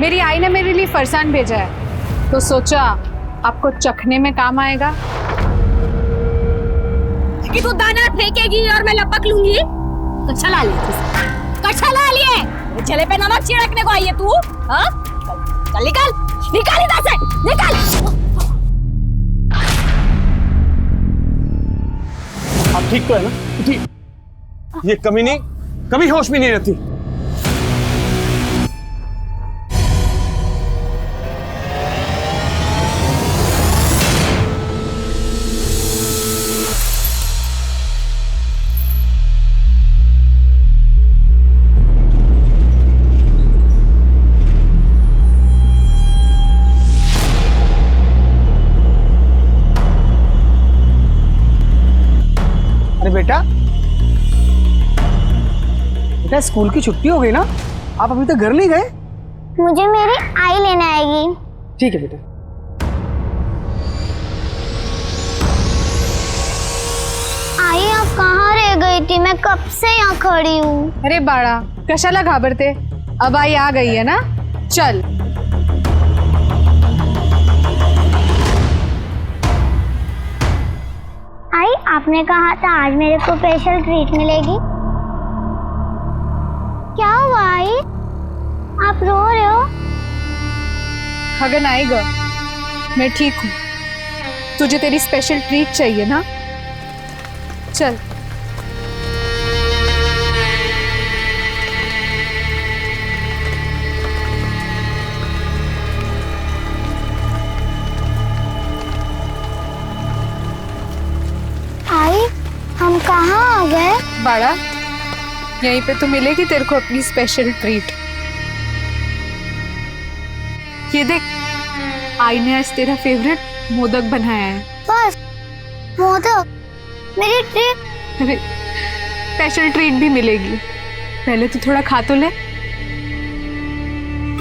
[SPEAKER 18] मेरी आई ने मेरे लिए फरसान भेजा है, तो सोचा आपको चखने में काम आएगा।
[SPEAKER 6] कि तू दाना फेंकेगी और मैं लपक लूंगी? कच्छा ला लिए, कच्छा ला लिए। चले पे नमक छिड़कने को आई है तू? हाँ? चल निकल, निकल इधर से, निकल।
[SPEAKER 10] आप ठीक तो है ना? ठीक। ये कमीनी कभी होश में नहीं रहती।
[SPEAKER 15] बेटा स्कूल की छुट्टी हो गई ना, आप अभी तक घर नहीं गए?
[SPEAKER 3] मुझे मेरी आई लेने आएगी।
[SPEAKER 15] ठीक है बेटा।
[SPEAKER 3] आई, आप कहाँ रह गई थी? मैं कब से यहाँ खड़ी हूँ।
[SPEAKER 18] अरे बाळा, कशाला घाबरते? अब आई आ गई है ना, चल।
[SPEAKER 3] आई, आपने कहा था आज मेरे को स्पेशल ट्रीट मिलेगी। क्या हुआ आई? आप रो रहे हो?
[SPEAKER 18] खगन आएगा, मैं ठीक हूँ। तुझे तेरी स्पेशल ट्रीट चाहिए ना? चल।
[SPEAKER 3] आई, हम कहाँ आ गए?
[SPEAKER 18] बाड़ा, यहीं पे तो मिलेगी तेरे को अपनी स्पेशल ट्रीट। ये देख, आई ने आज तेरा फेवरेट मोदक बनाया है।
[SPEAKER 3] बस मोदक? मेरी ट्रीट?
[SPEAKER 18] अरे स्पेशल ट्रीट भी मिलेगी, पहले तो थोड़ा खा तो ले।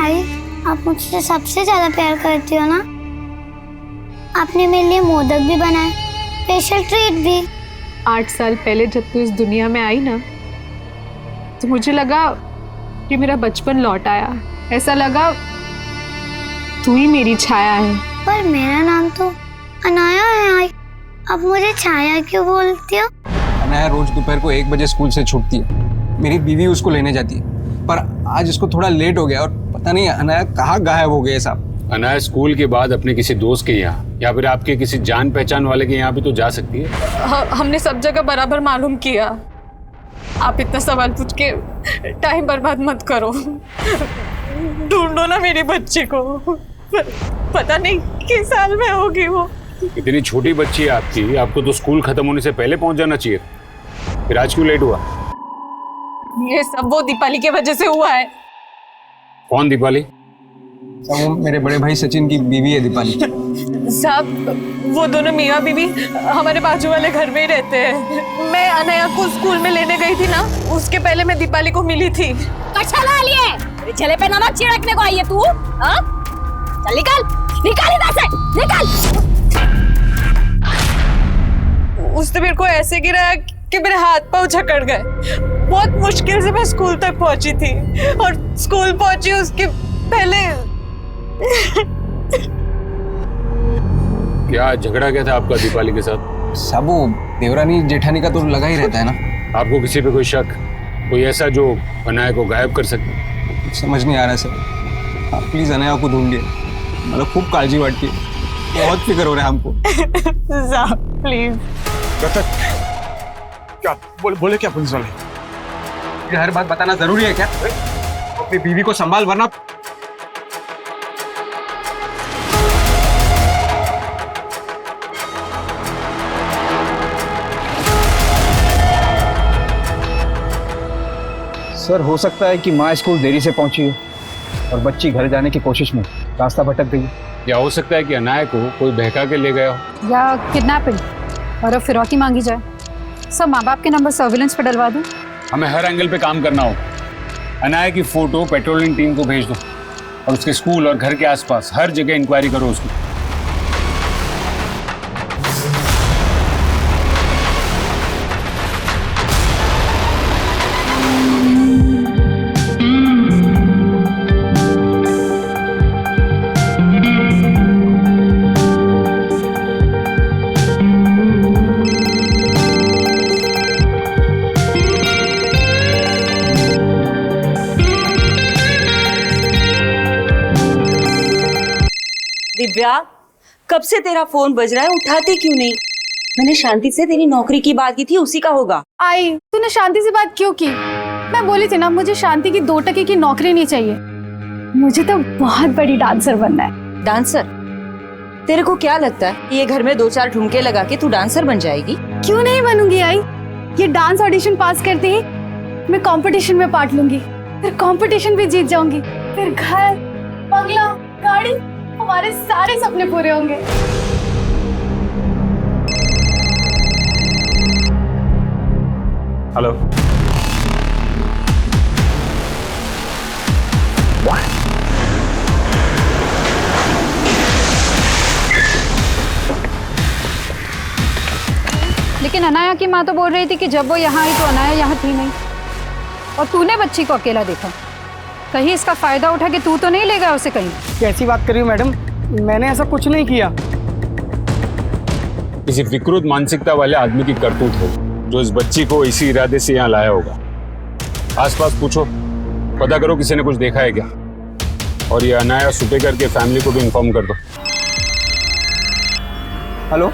[SPEAKER 3] आई, आप मुझसे सबसे ज्यादा प्यार करती हो ना? आपने मेरे लिए मोदक भी बनाए, स्पेशल ट्रीट भी।
[SPEAKER 18] 8 साल पहले जब तू इस दुनिया में आई ना, तो मुझे लगा कि मेरा बचपन लौट आया। ऐसा लगा तू ही मेरी छाया है।
[SPEAKER 3] पर मेरा नाम तो अनाया है आई, अब मुझे छाया क्यों बोलती हो?
[SPEAKER 19] अनाया रोज दोपहर को 1 बजे स्कूल से छूटती है, मेरी बीवी उसको लेने जाती है, पर आज उसको थोड़ा लेट हो गया और पता नहीं अनाया कहाँ गायब हो गए साहब।
[SPEAKER 7] अनाया स्कूल के बाद अपने किसी दोस्त के यहाँ या फिर आपके किसी जान पहचान वाले के यहाँ भी तो जा सकती है।
[SPEAKER 18] हमने सब जगह बराबर मालूम किया। आप इतना सवाल पूछ के टाइम बर्बाद मत करो। ढूंढो ना मेरी बच्ची को, पता नहीं किस साल में होगी वो।
[SPEAKER 7] इतनी छोटी बच्ची है आपकी, आपको तो स्कूल खत्म होने से पहले पहुंच जाना चाहिए, फिर आज क्यों लेट हुआ?
[SPEAKER 18] ये सब वो दीपाली की वजह से हुआ है।
[SPEAKER 7] कौन दीपाली?
[SPEAKER 19] वो मेरे बड़े भाई सचिन की बीवी है दीपाली।
[SPEAKER 18] साहब, वो दोनों मियाँ बीवी हमारे बाजू वाले घर में ही रहते हैं। मैं अनया को स्कूल में लेने गई थी ना, उसके पहले मैं दीपाली को मिली थी।
[SPEAKER 20] कच्छा ला लिए, मेरे चले पे नमक छिड़कने को आई है तू? हाँ? चल निकल, निकल इधर से, निकल।
[SPEAKER 18] उसने मेरे को ऐसे गिराया कि मेरे हाथ पाँव जकड़ गए। बहुत मुश्किल से मैं स्कूल तक पहुंची थी, और स्कूल पहुंची उसके पहले।
[SPEAKER 7] क्या झगड़ा क्या था आपका दीपाली के साथ?
[SPEAKER 19] सब वो देवरानी जेठानी का तो लगा ही रहता है ना।
[SPEAKER 7] आपको किसी पे कोई शक, कोई ऐसा जो अनाया को गायब कर सके?
[SPEAKER 19] समझ नहीं आ रहा सर, आप प्लीज अनाया को ढूंढिए, मतलब खूब काळजी वाटती है, बहुत फिक्र हो रहा है हमको।
[SPEAKER 18] प्लीज।
[SPEAKER 19] क्या बोले क्या पुलिस वाले? ये हर बात बताना जरूरी है क्या? अपनी बीवी को संभाल, वरना
[SPEAKER 2] सर, हो सकता है कि माँ स्कूल देरी से पहुंची हो और बच्ची घर जाने की कोशिश में रास्ता भटक गई।
[SPEAKER 7] या हो सकता है कि अनाया को कोई बहका के ले गया हो,
[SPEAKER 21] या किडनैपिंग और अब फिरौती मांगी जाए। सब माँ बाप के नंबर सर्विलेंस पे डलवा दूं।
[SPEAKER 7] हमें हर एंगल पे काम करना हो। अनाया की फोटो पेट्रोलिंग टीम को भेज दो और उसके स्कूल और घर के आसपास हर जगह इंक्वायरी करो उसकी।
[SPEAKER 17] दिव्या, कब से तेरा फोन बज रहा है, उठाती क्यों नहीं? मैंने शांति से तेरी नौकरी की बात की थी, उसी का होगा।
[SPEAKER 21] आई, तूने शांति से बात क्यों की? मैं बोली थी ना, मुझे शांति की 2 टके की नौकरी नहीं चाहिए, मुझे तो बहुत बड़ी डांसर बनना है।
[SPEAKER 17] डांसर? तेरे को क्या लगता है ये घर में 2-4 ठुमके लगा के तू डांसर बन जाएगी?
[SPEAKER 21] क्यों नहीं बनूंगी आई? ये डांस ऑडिशन पास करते ही मैं कंपटीशन में पार्ट लूंगी, फिर कंपटीशन भी जीत जाऊंगी, फिर घर, बंगला, गाड़ी, हमारे सारे सपने पूरे होंगे।
[SPEAKER 7] हेलो।
[SPEAKER 21] लेकिन अनाया की माँ तो बोल रही थी कि जब वो यहाँ आई तो अनाया यहाँ थी नहीं, और तूने बच्ची को अकेला देखा। कहीं इसका फायदा उठा के तू तो नहीं ले गया उसे कहीं?
[SPEAKER 22] कैसी बात कर रही हो मैडम, मैंने ऐसा कुछ नहीं किया।
[SPEAKER 7] किसी विकृत मानसिकता वाले आदमी की करतूत हो जो इस बच्ची को इसी इरादे से यहाँ लाया होगा। आसपास पूछो,
[SPEAKER 9] पता करो किसी ने कुछ देखा है क्या, और ये अनाया सुपेकर के फैमिली को भी इन्फॉर्म कर दो।
[SPEAKER 12] हेलो,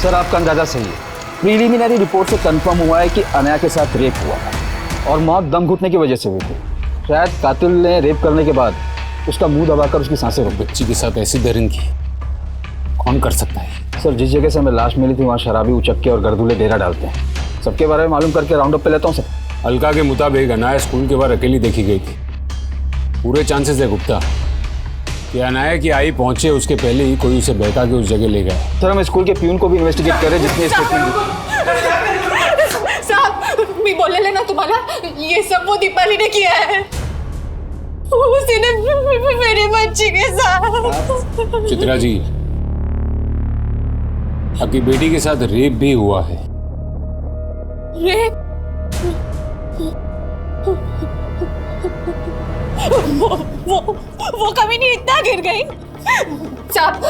[SPEAKER 2] सर आपका अंदाजा सही है। प्रीलिमिनरी रिपोर्ट से कंफर्म हुआ है कि अनाया के साथ रेप हुआ है और मौत दम घुटने की वजह से हुई थी। शायद कातिल ने रेप करने के बाद उसका मुंह दबाकर उसकी सांसें रोक दी।
[SPEAKER 9] बच्ची के साथ ऐसी दरिंद की कौन कर सकता है?
[SPEAKER 2] सर जिस जगह से हमें लाश मिली थी वहाँ शराबी उचक्के और गर्दूले डेरा डालते हैं। सबके बारे में मालूम करके राउंड अप पे लेता हूँ सर।
[SPEAKER 9] अलका के मुताबिक अनाया स्कूल के बाहर अकेली देखी गई थी। पूरे चांसेस है गुप्ता कि अनाया की आई पहुंचे उसके पहले ही कोई उसे बहका के उस जगह ले गया।
[SPEAKER 2] सर हम स्कूल के प्यून को भी इन्वेस्टिगेट कर रहे हैं जिसने
[SPEAKER 18] साहब मैं बोले लेना तुम्हारा, ये सब वो दीपाली ने किया है। उसी ने मेरे बच्ची के साथ।
[SPEAKER 9] चित्रा जी, आपकी बेटी के साथ रेप भी हुआ है।
[SPEAKER 18] रेप? वो कभी नहीं इतना गिर गई। साहब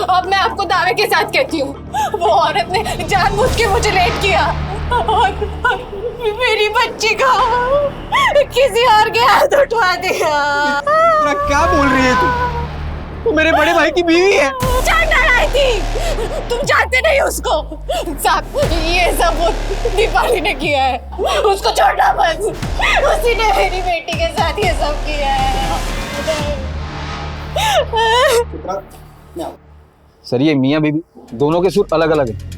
[SPEAKER 18] अब मैं आपको दावे के साथ कहती हूँ, वो औरत ने जानबूझ के मुझे लेट किया और मेरी बच्ची का किसी और के हाथ उठवा दिया।
[SPEAKER 12] क्या बोल रही है तू? वो मेरे बड़े भाई की बीवी है।
[SPEAKER 18] जानना आई थी, तुम जानते नहीं उसको। साहब ये सब वो दीपाली ने किया है, उसको छोड़ना मत। उसी ने मेरी बेटी के साथ ये सब किया है।
[SPEAKER 2] सर ये मियाँ बीवी दोनों के सुर अलग अलग है।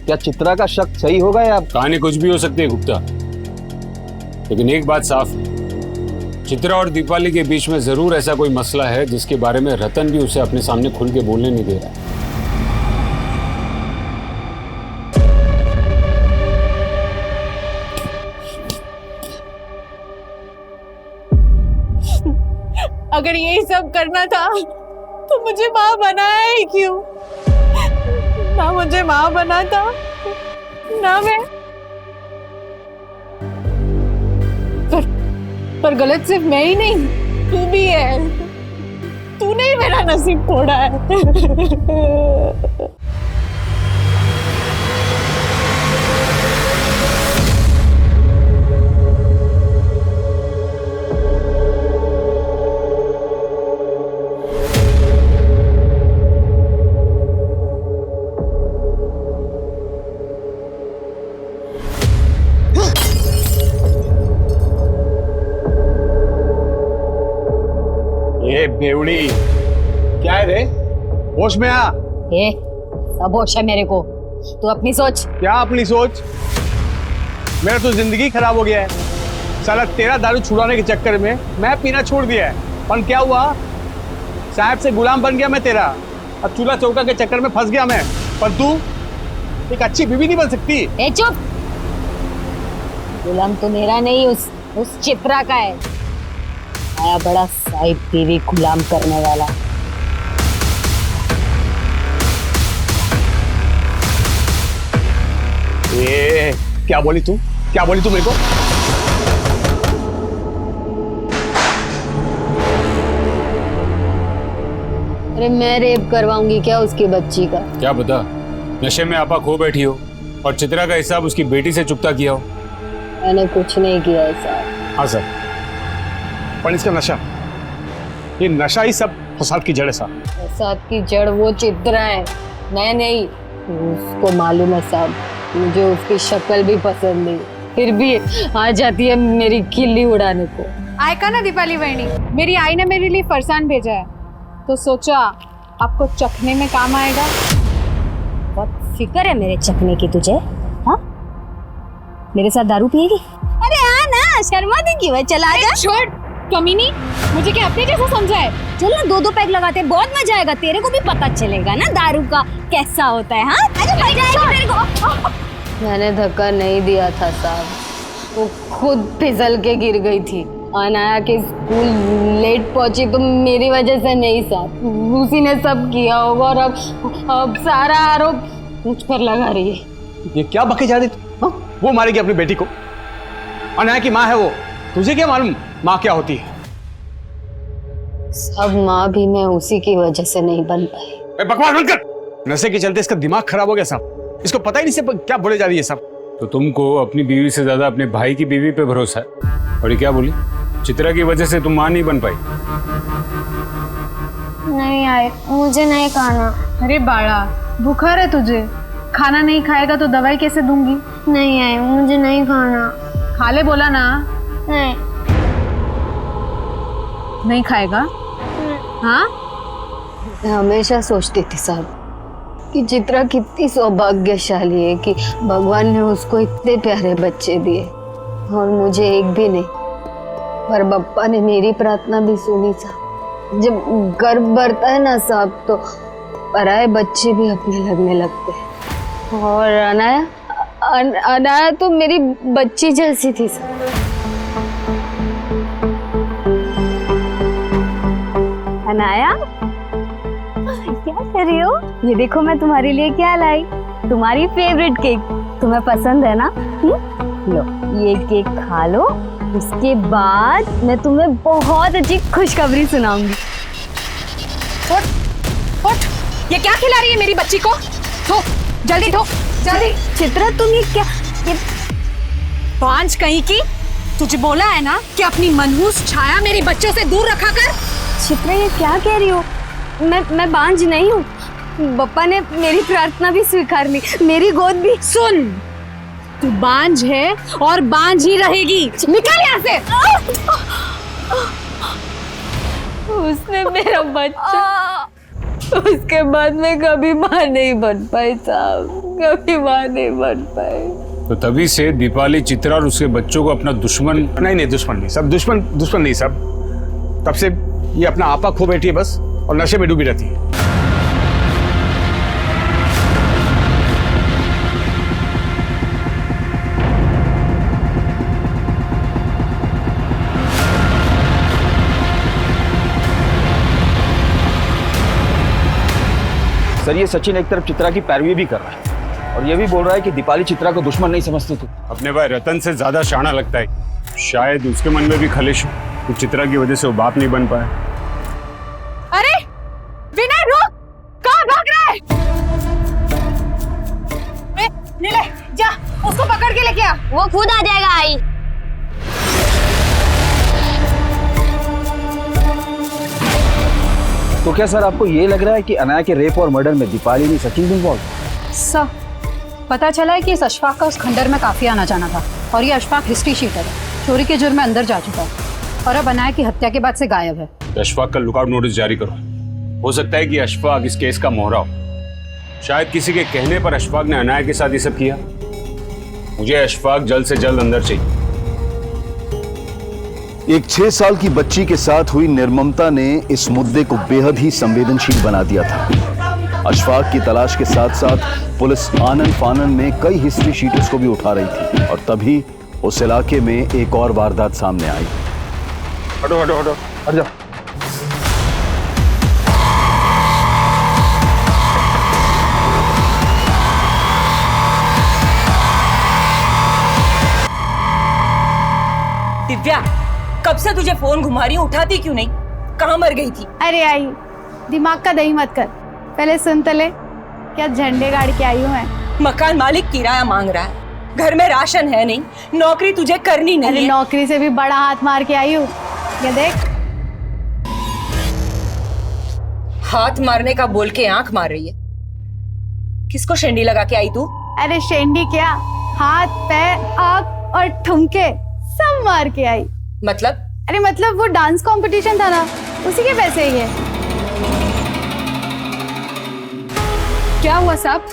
[SPEAKER 2] क्या चित्रा का शक सही होगा या?
[SPEAKER 9] कहानी कुछ भी हो सकती है गुप्ता, लेकिन एक बात साफ है, चित्रा और दीपाली के बीच में जरूर ऐसा कोई मसला है जिसके बारे में रतन भी उसे अपने सामने खुल के बोलने नहीं दे रहा है।
[SPEAKER 18] अगर यही सब करना था तो मुझे माँ बनाया ही क्यों? ना मुझे माँ बना था ना मैं। पर गलत सिर्फ मैं ही नहीं, तू भी है। तूने ही मेरा नसीब तोड़ा है।
[SPEAKER 12] बेवड़ी क्या है रे? होश में आ।
[SPEAKER 20] सब होश है मेरे को, तू अपनी सोच।
[SPEAKER 12] क्या अपनी सोच? मेरा तो जिंदगी खराब हो गया है। साला तेरा दारू छुड़ाने के चक्कर में मैं पीना छोड़ दिया है। पर क्या हुआ? साहब से गुलाम बन गया मैं तेरा। अब चूल्हा चौका के चक्कर में फंस गया मैं। पर तू एक अच्छी बीवी नहीं बन सकती।
[SPEAKER 20] ए चुप! गुलाम तो मेरा नहीं, उस चित्रा का है। आया बड़ा साहिब बीवी गुलाम करने वाला।
[SPEAKER 12] क्या बोली तू? क्या बोली तू मेरे को?
[SPEAKER 20] अरे मैं रेप करवाऊंगी क्या उसकी बच्ची का?
[SPEAKER 9] क्या पता नशे में आपा खो बैठी हो और चित्रा का हिसाब उसकी बेटी से चुकता किया हो।
[SPEAKER 20] मैंने कुछ नहीं किया साहब।
[SPEAKER 12] हाँ सर, पर इसका नशा, ये नशा ही सब फसाद की जड़ है साहब।
[SPEAKER 20] फसाद की जड़ वो चित्रा है, मैं नहीं। उसको मालूम है साहब, मुझे उसकी शक्ल भी पसंद नहीं, फिर भी आ जाती है मेरी खिल्ली उड़ाने को।
[SPEAKER 18] आयका ना दीपाली बहनी, मेरी आई ने मेरे लिए फरसान भेजा है, तो सोचा आपको चखने में काम आएगा।
[SPEAKER 20] बहुत फिक्र है मेरे चखने की तुझे? हाँ, मेरे साथ दारू पिएगी? अरे हाँ ना, शर्मा की वह चला जा।
[SPEAKER 18] छोड़ कमीनी, मुझे क्या अपने जैसा समझा है?
[SPEAKER 20] चल ना, 2-2 पैक लगाते हैं, बहुत मजा आएगा। तेरे को भी पता चलेगा ना दारू का कैसा होता है। हाँ अरे भाई तेरे को मैंने धक्का नहीं दिया था साहब, वो खुद फिसल के गिर गई थी। अनाया के स्कूल लेट पहुंची तो मेरी वजह से नहीं साहब, उसी ने सब किया होगा और अब सारा आरोप मुझ पर लगा रही है।
[SPEAKER 12] ये क्या बके जा रही तू? वो मारेगी अपनी बेटी को। अनाया की माँ है वो, तुझे क्या मालूम
[SPEAKER 19] माँ क्या होती है?
[SPEAKER 20] सब माँ भी मैं उसी की वजह से नहीं बन पाई।
[SPEAKER 19] बकवास बंद कर। नशे के चलते इसका दिमाग खराब हो गया साहब। इसको पता ही नहीं से क्या बोले जा रही है साहब।
[SPEAKER 9] तो तुमको अपनी बीवी से ज्यादा अपने भाई की बीवी पे भरोसा है। और ये क्या बोली? चित्रा की वजह से तुम माँ नहीं बन पाई।
[SPEAKER 3] नहीं आए, मुझे नहीं खाना।
[SPEAKER 18] अरे बाड़ा, बुखार है तुझे, खाना नहीं खाएगा तो दवाई कैसे दूंगी?
[SPEAKER 3] नहीं आए, मुझे नहीं खाना।
[SPEAKER 18] खा ले बोला ना।
[SPEAKER 3] नहीं।
[SPEAKER 18] नहीं खाएगा? हाँ?
[SPEAKER 20] मैं हमेशा सोचती थी साहब कि चित्रा कितनी सौभाग्यशाली है कि भगवान ने उसको इतने प्यारे बच्चे दिए और मुझे एक भी नहीं। पर बप्पा ने मेरी प्रार्थना भी सुनी साहब। जब गर्भ भरता है ना साहब तो पराए बच्चे भी अपने लगने लगते हैं। और अनाया तो मेरी बच्ची जैसी थी साहब। अनाया क्या कर रही हो? ये देखो मैं तुम्हारे लिए क्या लाई, तुम्हारी फेवरेट केक। तुम्हें पसंद है ना? लो ये केक खा लो, उसके बाद मैं तुम्हें बहुत अच्छी खुशखबरी सुनाऊंगी।
[SPEAKER 18] उठ, ये क्या खिला रही है मेरी बच्ची को? धो, जल्दी धो, जल्दी।
[SPEAKER 20] चित्रा तुम ये क्या? ये
[SPEAKER 18] बांझ कहीं की, तुझे बोला है ना कि अपनी मनहूस छाया मेरी बच्चों से दूर रखा कर।
[SPEAKER 20] चित्रा ये क्या कह रही हो? मैं बांझ नहीं हूँ। बप्पा ने मेरी प्रार्थना भी स्वीकार ली, मेरी गोद भी।
[SPEAKER 18] सुन, तू बांझ है और बांझ ही रहेगी। निकल यहाँ से।
[SPEAKER 20] उसने मेरा बच्चा, उसके बाद मैं कभी माँ नहीं बन पाई साहब, कभी माँ नहीं बन पाई।
[SPEAKER 9] तो तभी से दीपाली चित्रा और उसके बच्चों को अपना दुश्मन।
[SPEAKER 19] नहीं दुश्मन नहीं सब, दुश्मन नहीं सब। तब से ये अपना आपा खो बैठी है बस और नशे में डूबी रहती है।
[SPEAKER 2] सर ये सचिन एक तरफ चित्रा की पैरवी भी कर रहा है और ये भी बोल रहा है कि दीपाली चित्रा को दुश्मन नहीं समझती थी।
[SPEAKER 9] अपने भाई रतन से ज्यादा शाना लगता है। शायद उसके मन में भी खलिश हो कि चित्रा की वजह से वो बाप नहीं बन पाया।
[SPEAKER 18] अरे विनय रुक, कहाँ भाग रहा है? ले जा, उसको पकड़ के लेके आ।
[SPEAKER 3] वो खुद आ जाएगा। आई
[SPEAKER 2] तो क्या सर आपको ये लग रहा है कि अनाया के रेप और मर्डर में दीपाली नहीं सचिन भी इन्वॉल्व?
[SPEAKER 1] सर पता चला है कि इस अशफाक का उस खंडर में काफी आना जाना था और ये अशफाक हिस्ट्री शीटर है, चोरी के जुर्म में अंदर जा चुका है और अब अनाया की हत्या के बाद से गायब है।
[SPEAKER 9] अशफाक का लुकआउट नोटिस जारी करो। हो सकता है कि अशफाक इस केस का मोहरा हो। शायद किसी के कहने पर अशफाक ने अनाया के साथ ये सब किया। मुझे अशफाक जल्द से जल्द अंदर चाहिए।
[SPEAKER 14] एक 6 साल की बच्ची के साथ हुई निर्ममता ने इस मुद्दे को बेहद ही संवेदनशील बना दिया था। अशफाक की तलाश के साथ साथ पुलिस आनन फानन में कई हिस्ट्री शीटर्स को भी उठा रही थी और तभी उस इलाके में एक और वारदात सामने आई।
[SPEAKER 9] हटो हटो हटो, हट जाओ।
[SPEAKER 17] दिव्या, कब से तुझे फोन घुमा रही हूँ, उठाती क्यों नहीं? कहाँ मर गई थी?
[SPEAKER 21] अरे आई, दिमाग का दही मत कर, पहले सुन तो ले, क्या झंडे गाड़ के आई हूँ मैं।
[SPEAKER 17] मकान मालिक किराया मांग रहा है, घर में राशन है नहीं, नौकरी तुझे करनी नहीं है।
[SPEAKER 21] नौकरी से भी बड़ा हाथ मार के आई हूँ, ये देख।
[SPEAKER 17] हाथ मारने का बोल के आंख मार रही है। किसको शेंडी लगा के आई तू?
[SPEAKER 21] अरे शेंडी क्या, हाथ पैर आँख और ठुमके सब मार के आई।
[SPEAKER 17] मतलब?
[SPEAKER 21] अरे मतलब वो डांस कंपटीशन था ना, उसी के पैसे ही है।
[SPEAKER 18] क्या हुआ साहब,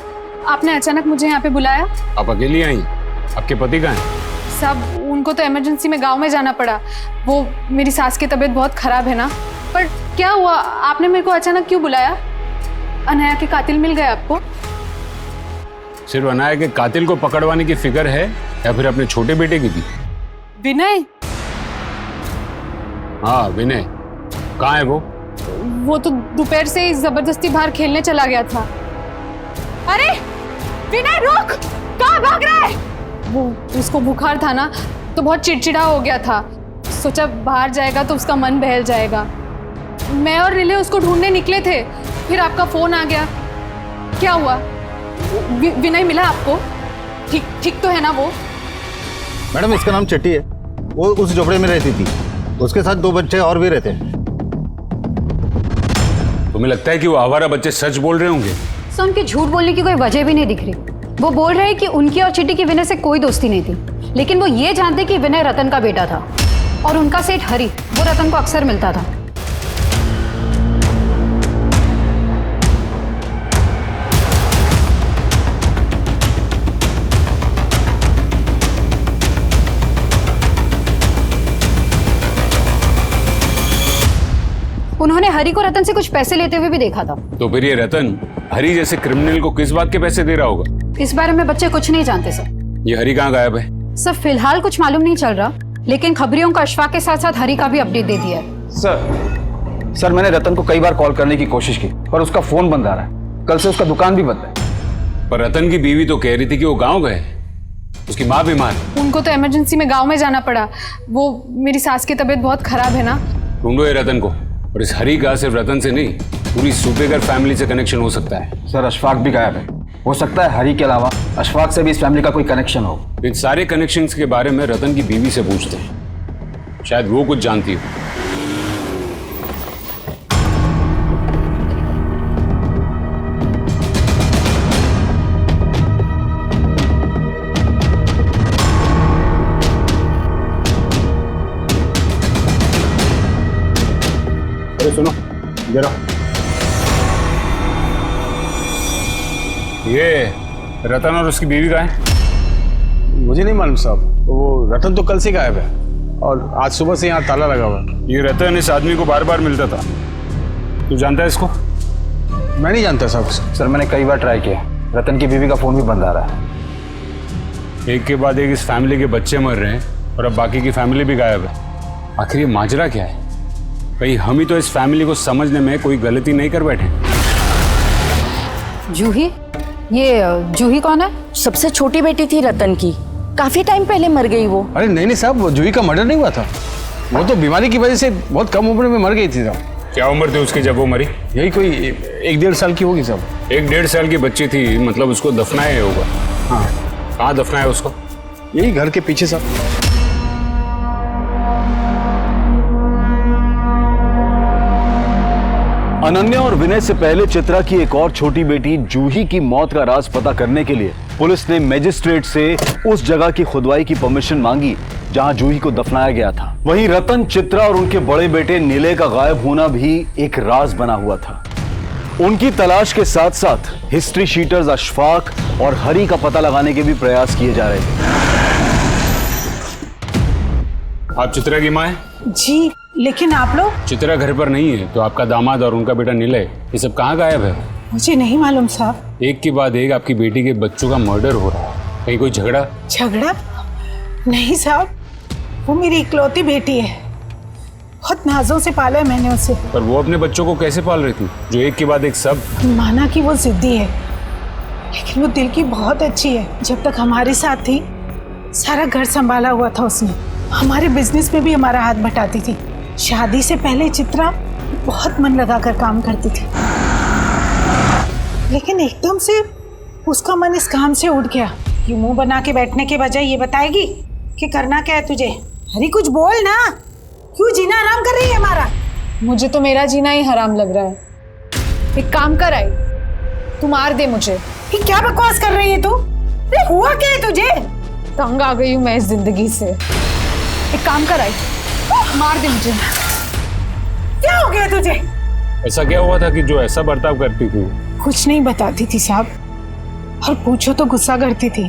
[SPEAKER 18] आपने अचानक मुझे यहाँ पे बुलाया?
[SPEAKER 9] आप अकेली आई? आपके पति कहाँ हैं?
[SPEAKER 18] साहब उनको तो इमरजेंसी में गांव में जाना पड़ा, वो मेरी सास की तबीयत बहुत खराब है ना। पर क्या हुआ, आपने मेरे को अचानक क्यों बुलाया? अनाया के कातिल मिल गए आपको?
[SPEAKER 9] सिर्फ अनाया के कातिल को पकड़वाने की फिक्र है या फिर अपने छोटे बेटे की भी?
[SPEAKER 18] विनय?
[SPEAKER 9] हाँ विनय, कहाँ है वो?
[SPEAKER 18] वो तो दोपहर से ही जबरदस्ती बाहर खेलने चला गया था। अरे विनय रुक, कहाँ भाग रहा है? वो उसको बुखार था ना, तो बहुत चिड़चिड़ा हो गया था, सोचा बाहर जाएगा तो उसका मन बहल जाएगा। मैं और रिले उसको ढूंढने निकले थे, फिर आपका फोन आ गया। क्या हुआ? विनय मिला आपको? ठीक तो है ना वो?
[SPEAKER 4] मैडम इसका नाम चट्टी है, वो उस झोपड़े में रहती थी, उसके साथ 2 बच्चे और भी रहते हैं।
[SPEAKER 9] तुम्हें लगता है कि वो आवारा बच्चे सच बोल रहे होंगे?
[SPEAKER 1] सर उनकी झूठ बोलने की कोई वजह भी नहीं दिख रही। वो बोल रहे हैं कि उनकी और चिट्टी की विनय से कोई दोस्ती नहीं थी, लेकिन वो ये जानते कि विनय रतन का बेटा था और उनका सेठ हरी वो रतन को अक्सर मिलता था। उन्होंने हरी को रतन से कुछ पैसे लेते हुए भी देखा था।
[SPEAKER 9] तो फिर ये रतन हरी जैसे क्रिमिनल को किस बात के पैसे दे रहा होगा?
[SPEAKER 1] इस बारे में बच्चे कुछ नहीं जानते सर।
[SPEAKER 9] ये हरी कहाँ गायब है?
[SPEAKER 1] सर फिलहाल कुछ मालूम नहीं चल रहा, लेकिन खबरियों का अशफाक के साथ साथ हरी का भी अपडेट दे दिया है।
[SPEAKER 2] सर मैंने रतन को कई बार कॉल करने की कोशिश की पर उसका फोन बंद आ रहा है। कल से उसका दुकान भी बंद है।
[SPEAKER 9] पर रतन की बीवी तो कह रही थी कि वो गाँव गए, उसकी माँ बीमार।
[SPEAKER 18] उनको तो इमरजेंसी में गाँव में जाना पड़ा। वो मेरी सास की तबीयत बहुत खराब है ना।
[SPEAKER 9] ढूंढो ये रतन को। और इस हरी का सिर्फ रतन से नहीं, पूरी सूबेगर फैमिली से कनेक्शन हो सकता है।
[SPEAKER 2] सर अशफाक भी गायब है, हो सकता है हरी के अलावा अशफाक से भी इस फैमिली का कोई कनेक्शन हो।
[SPEAKER 9] इन सारे कनेक्शंस के बारे में रतन की बीवी से पूछते हैं, शायद वो कुछ जानती हो। अरे सुनो जरा, ये रतन और उसकी बीवी का है?
[SPEAKER 7] मुझे नहीं मालूम साहब, वो रतन तो कल से गायब है और आज सुबह से यहाँ ताला लगा हुआ है।
[SPEAKER 9] ये रतन इस आदमी को बार बार मिलता था, तू जानता है इसको?
[SPEAKER 7] मैं नहीं जानता साहब।
[SPEAKER 2] सर मैंने कई बार ट्राई किया, रतन की बीवी का फोन भी बंद आ रहा है।
[SPEAKER 9] एक के बाद एक इस फैमिली के बच्चे मर रहे हैं और अब बाकी की फैमिली भी गायब है। आखिर ये माजरा क्या है? कहीं हम ही तो इस फैमिली को समझने में कोई गलती नहीं कर बैठे?
[SPEAKER 1] जूही? ये जूही कौन है?
[SPEAKER 11] सबसे छोटी बेटी थी रतन की, काफी टाइम पहले मर गई वो।
[SPEAKER 7] अरे नहीं साहब, वो जूही का मर्डर नहीं हुआ था, वो तो बीमारी की वजह से बहुत कम उम्र में मर गई थी साहब।
[SPEAKER 9] क्या उम्र थी उसकी जब वो मरी?
[SPEAKER 7] यही कोई 1-1.5 साल की होगी साहब।
[SPEAKER 9] 1-1.5 साल की बच्ची थी, मतलब उसको दफनाया होगा।
[SPEAKER 7] हाँ।
[SPEAKER 9] कहाँ दफनाया उसको?
[SPEAKER 7] यही घर के पीछे साहब। अनन्या और विनय से पहले चित्रा की एक और छोटी बेटी जूही की मौत का राज पता करने के लिए पुलिस ने मजिस्ट्रेट से उस जगह की खुदवाई की परमिशन मांगी जहां जूही को दफनाया गया था। वहीं रतन, चित्रा और उनके बड़े बेटे नीले का गायब होना भी एक राज बना हुआ था। उनकी तलाश के साथ साथ हिस्ट्री शीटर्स अशफाक और हरी का पता लगाने के भी प्रयास किए जा रहे थे।
[SPEAKER 9] आप चित्रा की माँ हैं?
[SPEAKER 23] जी, लेकिन आप लोग?
[SPEAKER 9] चित्रा घर पर नहीं है, तो आपका दामाद और उनका बेटा नीलय ये सब कहाँ गायब है?
[SPEAKER 23] मुझे नहीं मालूम साहब।
[SPEAKER 9] एक के बाद एक आपकी बेटी के बच्चों का मर्डर हो रहा है, कहीं कोई झगड़ा?
[SPEAKER 23] झगड़ा? नहीं साहब, वो मेरी इकलौती बेटी है, बहुत नाजों से पाला है मैंने उसे।
[SPEAKER 9] पर वो अपने बच्चों को कैसे पाल रही थी जो एक के बाद एक सब?
[SPEAKER 23] माना कि वो जिद्दी है, लेकिन वो दिल की बहुत अच्छी है। जब तक हमारे साथ थी सारा घर संभाला हुआ था उसने, हमारे बिजनेस में भी हमारा हाथ बटाती थी। शादी से पहले चित्रा बहुत मन लगाकर काम करती थी, लेकिन एकदम से उसका मन इस काम से उठ गया। ये मुंह बना के बैठने के बजाय ये बताएगी कि करना क्या है तुझे। अरे कुछ बोल ना, क्यों जीना हराम कर रही है हमारा?
[SPEAKER 18] मुझे तो मेरा जीना ही हराम लग रहा है। एक काम कर आई, तू मार दे मुझे।
[SPEAKER 23] ये क्या बकवास कर रही है तू? अरे हुआ क्या है तुझे?
[SPEAKER 18] तंग आ गई हूँ मैं इस जिंदगी से। एक काम कर आई, मार दे मुझे।
[SPEAKER 23] क्या हो गया तुझे?
[SPEAKER 9] ऐसा क्या हुआ था कि जो ऐसा बर्ताव करती थी?
[SPEAKER 23] कुछ नहीं बताती थी साहब, और पूछो तो गुस्सा करती थी।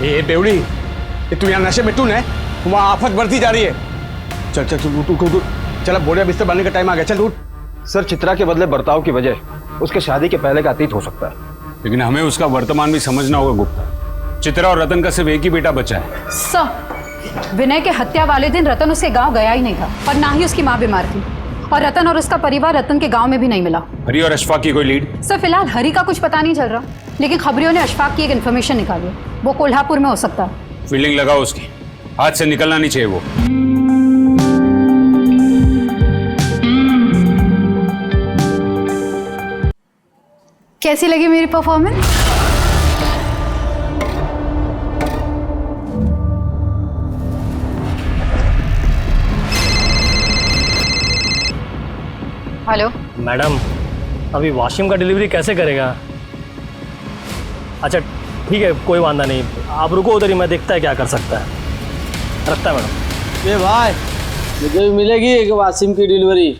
[SPEAKER 7] ए बेवड़ी, तू यहाँ नशे में टून है, वहाँ आफत बढ़ती जा रही है। चल चल चल उठ, चल अब बोरिया बिस्तर बनने का टाइम आ गया, चल उठ।
[SPEAKER 2] सर चित्रा के बदले बर्ताव की वजह उसके शादी के पहले का अतीत हो सकता है,
[SPEAKER 9] लेकिन हमें उसका वर्तमान भी समझना होगा गुप्ता। चित्रा और रतन का सिर्फ एक ही बेटा बचा है।
[SPEAKER 1] सर विनय के हत्या वाले दिन रतन उसके गांव गया ही नहीं था और ना ही उसकी माँ बीमार थी, और रतन और उसका परिवार रतन के गांव में भी नहीं मिला।
[SPEAKER 9] हरी और अशफाक की कोई लीड?
[SPEAKER 1] सर फिलहाल हरी का कुछ पता नहीं चल रहा, लेकिन खबरियों ने अशफाक की एक इन्फॉर्मेशन निकाली, वो कोल्हापुर में हो सकता है।
[SPEAKER 9] फील्डिंग लगाओ उसकी, हाथ से निकलना नहीं चाहिए वो।
[SPEAKER 1] कैसी लगी मेरी परफॉर्मेंस? हेलो
[SPEAKER 8] मैडम, अभी वॉशिंग का डिलीवरी कैसे करेगा? अच्छा ठीक है, कोई वादा नहीं, आप रुको उधर ही, मैं देखता है क्या कर सकता है। रखता है मैडम।
[SPEAKER 15] ये भाई मुझे भी मिलेगी एक वासिम की डिलीवरी।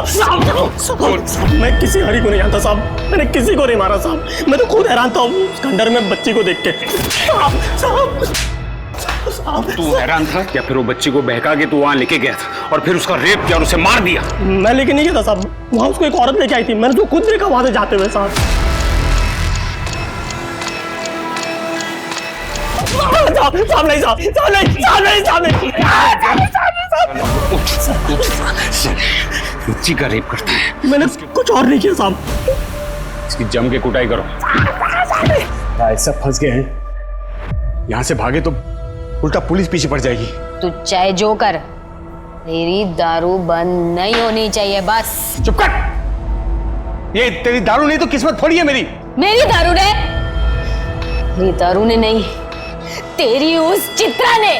[SPEAKER 8] साहब, मैं किसी हरी को नहीं जानता साहब, मैंने किसी को नहीं मारा साहब, मैं तो खुद हैरान था उस खंडर में बच्ची को देख के।
[SPEAKER 9] तू हैरान था या फिर वो बच्ची को बहका के तू वहां लेके गया था और फिर उसका रेप किया और उसे मार दिया?
[SPEAKER 8] मैं लेके नहीं गया था साहब, वहां उसको एक औरत लेके आई थी, मैंने तो खुद देखा वहां से जाते हुए साहब। साहब नहीं साहब, साहब नहीं, साहब नहीं, साहब नहीं,
[SPEAKER 9] बच्ची का रेप करता है।
[SPEAKER 8] मैंने कुछ और नहीं किया साहब।
[SPEAKER 9] इसकी जम के कुटाई करो।
[SPEAKER 13] भाई सब फंस गए हैं, यहाँ से भागे तो उल्टा पुलिस पीछे पड़ जाएगी।
[SPEAKER 20] तू चाहे जो कर, मेरी दारू बंद नहीं होनी चाहिए बस।
[SPEAKER 13] चुप कर। ये तेरी दारू नहीं तो किस्मत थोड़ी है मेरी।
[SPEAKER 20] मेरी दारू ने? मेरी दारू ने नहीं, तेरी उस चित्रा ने।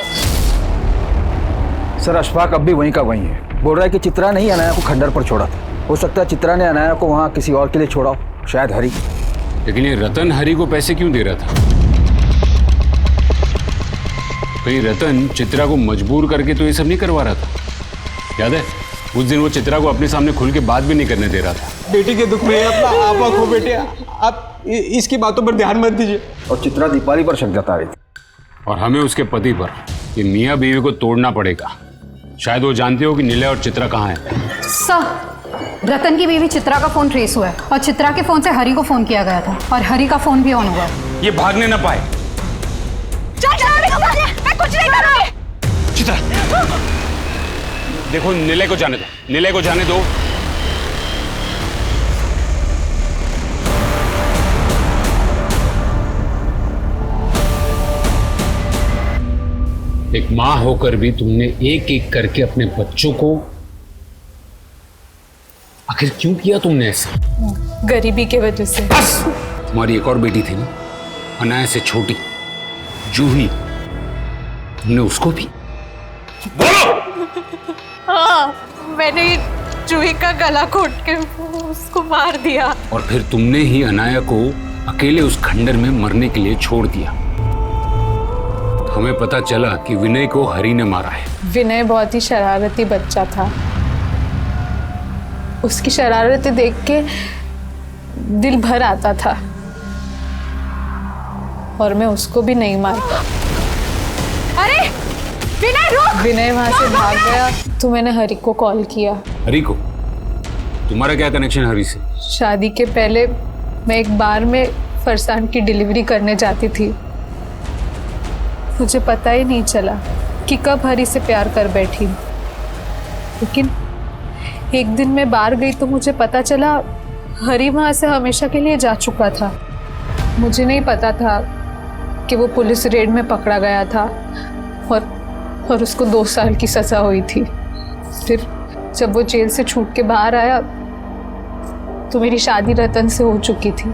[SPEAKER 2] सर अशफाक अब भी वहीं का वहीं है। बोल रहा है कि चित्रा ने ही अनाया को खंडर पर छोड़ा था। हो सकता है चित्रा ने अनाया को वहाँ किसी और के लिए छोड़ा हो, शायद हरी।
[SPEAKER 9] लेकिन ये रतन हरी को पैसे क्यों दे रहा था? कहीं रतन चित्रा को मजबूर करके तो ये सब नहीं करवा रहा था? याद है उस दिन वो चित्रा को अपने सामने खुल के बात भी नहीं करने दे रहा था।
[SPEAKER 19] बेटी के दुख में अपना आपा खो बेटे, आप इसकी बातों पर ध्यान मत दीजिए।
[SPEAKER 2] और चित्रा दीपाली पर शक जता रही थी
[SPEAKER 9] और हमें उसके पति पर। ये मियाँ बीवी को तोड़ना पड़ेगा। शायद वो जानते हो कि निलय और चित्रा कहाँ है।
[SPEAKER 1] सर रतन की बीवी चित्रा का फोन ट्रेस हुआ है और चित्रा के फोन से हरी को फोन किया गया था और हरी का फोन भी ऑन हुआ।
[SPEAKER 9] ये भागने ना पाए।
[SPEAKER 18] मैं कुछ नहीं कर रहा।
[SPEAKER 9] चित्रा देखो, निलय को जाने दो, निलय को जाने दो। एक मां होकर भी तुमने एक एक करके अपने बच्चों को, आखिर क्यों किया तुमने ऐसा?
[SPEAKER 18] गरीबी के वजह से।
[SPEAKER 9] बस! तुम्हारी एक और बेटी थी ना, अनाया से छोटी, जूही, तुमने उसको भी? बोलो!
[SPEAKER 18] हाँ, मैंने जूही का गला घोट के उसको मार दिया।
[SPEAKER 9] और फिर तुमने ही अनाया को अकेले उस खंडर में मरने के लिए छोड़ दिया। हमें पता चला कि विनय को हरी ने मारा है।
[SPEAKER 18] विनय बहुत ही शरारती बच्चा था, उसकी शरारतें देख के दिल भर आता था और मैं उसको भी नहीं मारता। अरे विनय रुक! विनय वहां से भाग गया तो मैंने हरी को कॉल किया।
[SPEAKER 9] हरी को? तुम्हारा क्या कनेक्शन हरी से?
[SPEAKER 18] शादी के पहले मैं एक बार में फरसान की डिलीवरी करने जाती थी, मुझे पता ही नहीं चला कि कब हरी से प्यार कर बैठी। लेकिन एक दिन मैं बाहर गई तो मुझे पता चला हरी वहाँ से हमेशा के लिए जा चुका था। मुझे नहीं पता था कि वो पुलिस रेड में पकड़ा गया था और उसको 2 साल की सज़ा हुई थी। फिर जब वो जेल से छूट के बाहर आया तो मेरी शादी रतन से हो चुकी थी।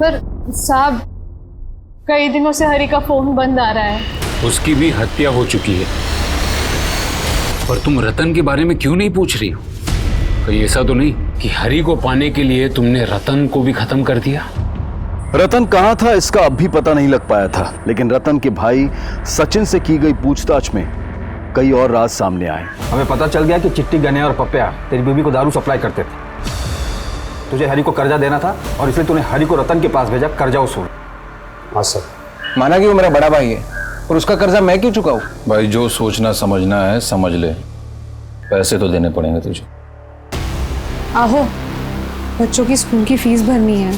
[SPEAKER 18] पर साहब कई दिनों से हरी का फोन बंद आ रहा है।
[SPEAKER 9] उसकी भी हत्या हो चुकी है। पर तुम रतन के बारे में क्यों नहीं पूछ रही हो? कहीं ऐसा तो नहीं कि हरी को पाने के लिए तुमने रतन को भी खत्म कर दिया?
[SPEAKER 14] रतन कहाँ था इसका अब भी पता नहीं लग पाया था, लेकिन रतन के भाई सचिन से की गई पूछताछ में कई और राज सामने आए।
[SPEAKER 2] हमें पता चल गया कि चिट्टी, गने और पप्पिया तेरी बीवी को दारू सप्लाई करते थे। तुझे हरी को कर्जा देना था और इसलिए तूने हरी को रतन के पास भेजा कर्जा वसूल।
[SPEAKER 19] हाँ सर, माना कि वो मेरा बड़ा भाई है और उसका कर्जा मैं क्यों चुकाऊं?
[SPEAKER 16] भाई जो सोचना समझना है समझ ले, पैसे तो देने पड़ेंगे तुझे।
[SPEAKER 18] आहो, बच्चों की स्कूल की फीस भरनी है।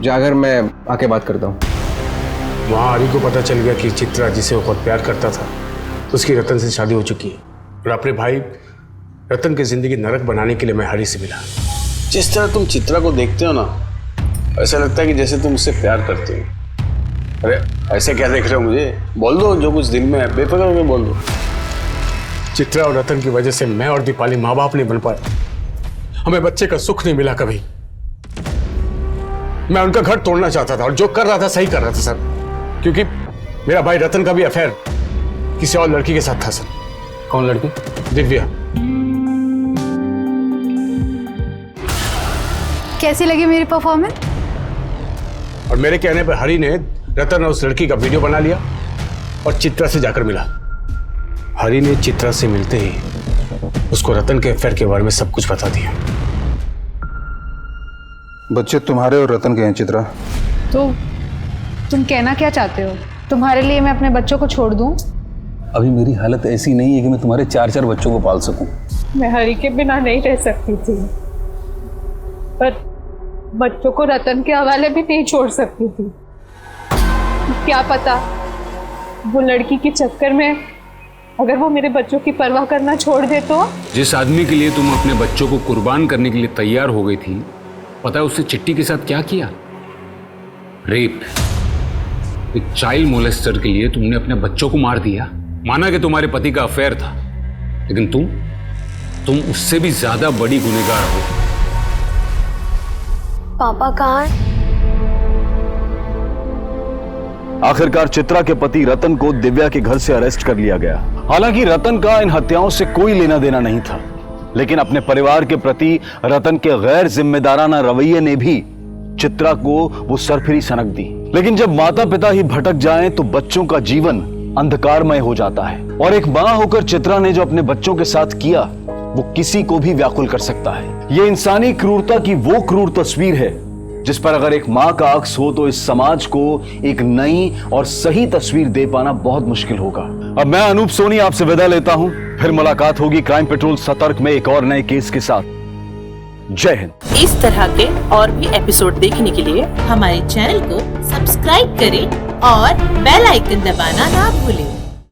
[SPEAKER 19] जाकर मैं आके बात करता हूँ।
[SPEAKER 13] वहाँ हरी को पता चल गया कि चित्रा जिसे वो बहुत प्यार करता था उसकी रतन से शादी हो चुकी है और अपने भाई रतन की जिंदगी नरक बनाने के लिए मैं हरी से मिला।
[SPEAKER 5] जिस तरह तुम चित्रा को देखते हो ना, ऐसा लगता है कि जैसे तुम उससे प्यार करते हो। अरे ऐसे क्या देख रहे हो मुझे? बोल दो जो कुछ दिल में है, बेफिक्र होकर बोल दो।
[SPEAKER 13] चित्रा और रतन की वजह से मैं और दीपाली माँ बाप नहीं बन पाए। हमें बच्चे का सुख नहीं मिला कभी। मैं उनका घर तोड़ना चाहता था और जो कर रहा था सही कर रहा था सर, क्योंकि मेरा भाई रतन का भी अफेयर किसी और लड़की के साथ था सर।
[SPEAKER 2] कौन लड़की?
[SPEAKER 13] दिव्या।
[SPEAKER 21] कैसी लगी मेरी परफॉर्मेंस?
[SPEAKER 13] और मेरे कहने पर हरी ने रतन और उस लड़की का वीडियो बना लिया और चित्रा से जाकर मिला। हरी ने चित्रा से मिलते ही उसको रतन के अफेयर के बारे में सब कुछ बता दिया।
[SPEAKER 4] बच्चे तुम्हारे और रतन के हैं चित्रा।
[SPEAKER 18] तो तुम कहना क्या चाहते हो? तुम्हारे लिए मैं अपने बच्चों को छोड़ दूं?
[SPEAKER 16] अभी मेरी हालत ऐसी नहीं है कि मैं तुम्हारे 4-4 बच्चों को पाल सकूं।
[SPEAKER 18] मैं हरी के बिना नहीं रह सकती थी, पर बच्चों को रतन के हवाले भी नहीं छोड़ सकती थी। क्या पता वो लड़की के चक्कर में अगर वो मेरे बच्चों की परवाह करना छोड़ दे तो?
[SPEAKER 9] जिस आदमी के लिए तुम अपने बच्चों को कुर्बान करने के लिए तैयार हो गई थी, पता है उससे चिट्टी के साथ क्या किया? रेप। एक चाइल्ड मोलेस्टर के लिए तुमने अपने बच्चों को मार दिया। माना कि तुम्हारे पति का अफेयर था, लेकिन तुम उससे भी ज्यादा बड़ी गुनहगार हो।
[SPEAKER 3] पापा कहाँ हैं?
[SPEAKER 7] आखिरकार चित्रा के पति रतन को दिव्या के घर से अरेस्ट कर लिया गया। हालांकि रतन का इन हत्याओं से कोई लेना देना नहीं था, लेकिन अपने परिवार के प्रति रतन के गैर जिम्मेदाराना रवैये ने भी चित्रा को वो सरफिरी सनक दी। लेकिन जब माता पिता ही भटक जाएं तो बच्चों का जीवन अंधकारमय हो जाता है, और एक मां होकर चित्रा ने जो अपने बच्चों के साथ किया वो किसी को भी व्याकुल कर सकता है। ये इंसानी क्रूरता की वो क्रूर तस्वीर है जिस पर अगर एक मां का अक्स हो तो इस समाज को एक नई और सही तस्वीर दे पाना बहुत मुश्किल होगा। अब मैं अनूप सोनी आपसे विदा लेता हूं, फिर मुलाकात होगी क्राइम पेट्रोल सतर्क में एक और नए केस के साथ। जय हिंद।
[SPEAKER 6] इस तरह के और भी एपिसोड देखने के लिए हमारे चैनल को सब्सक्राइब करें और बेल आइकन दबाना ना भूलें।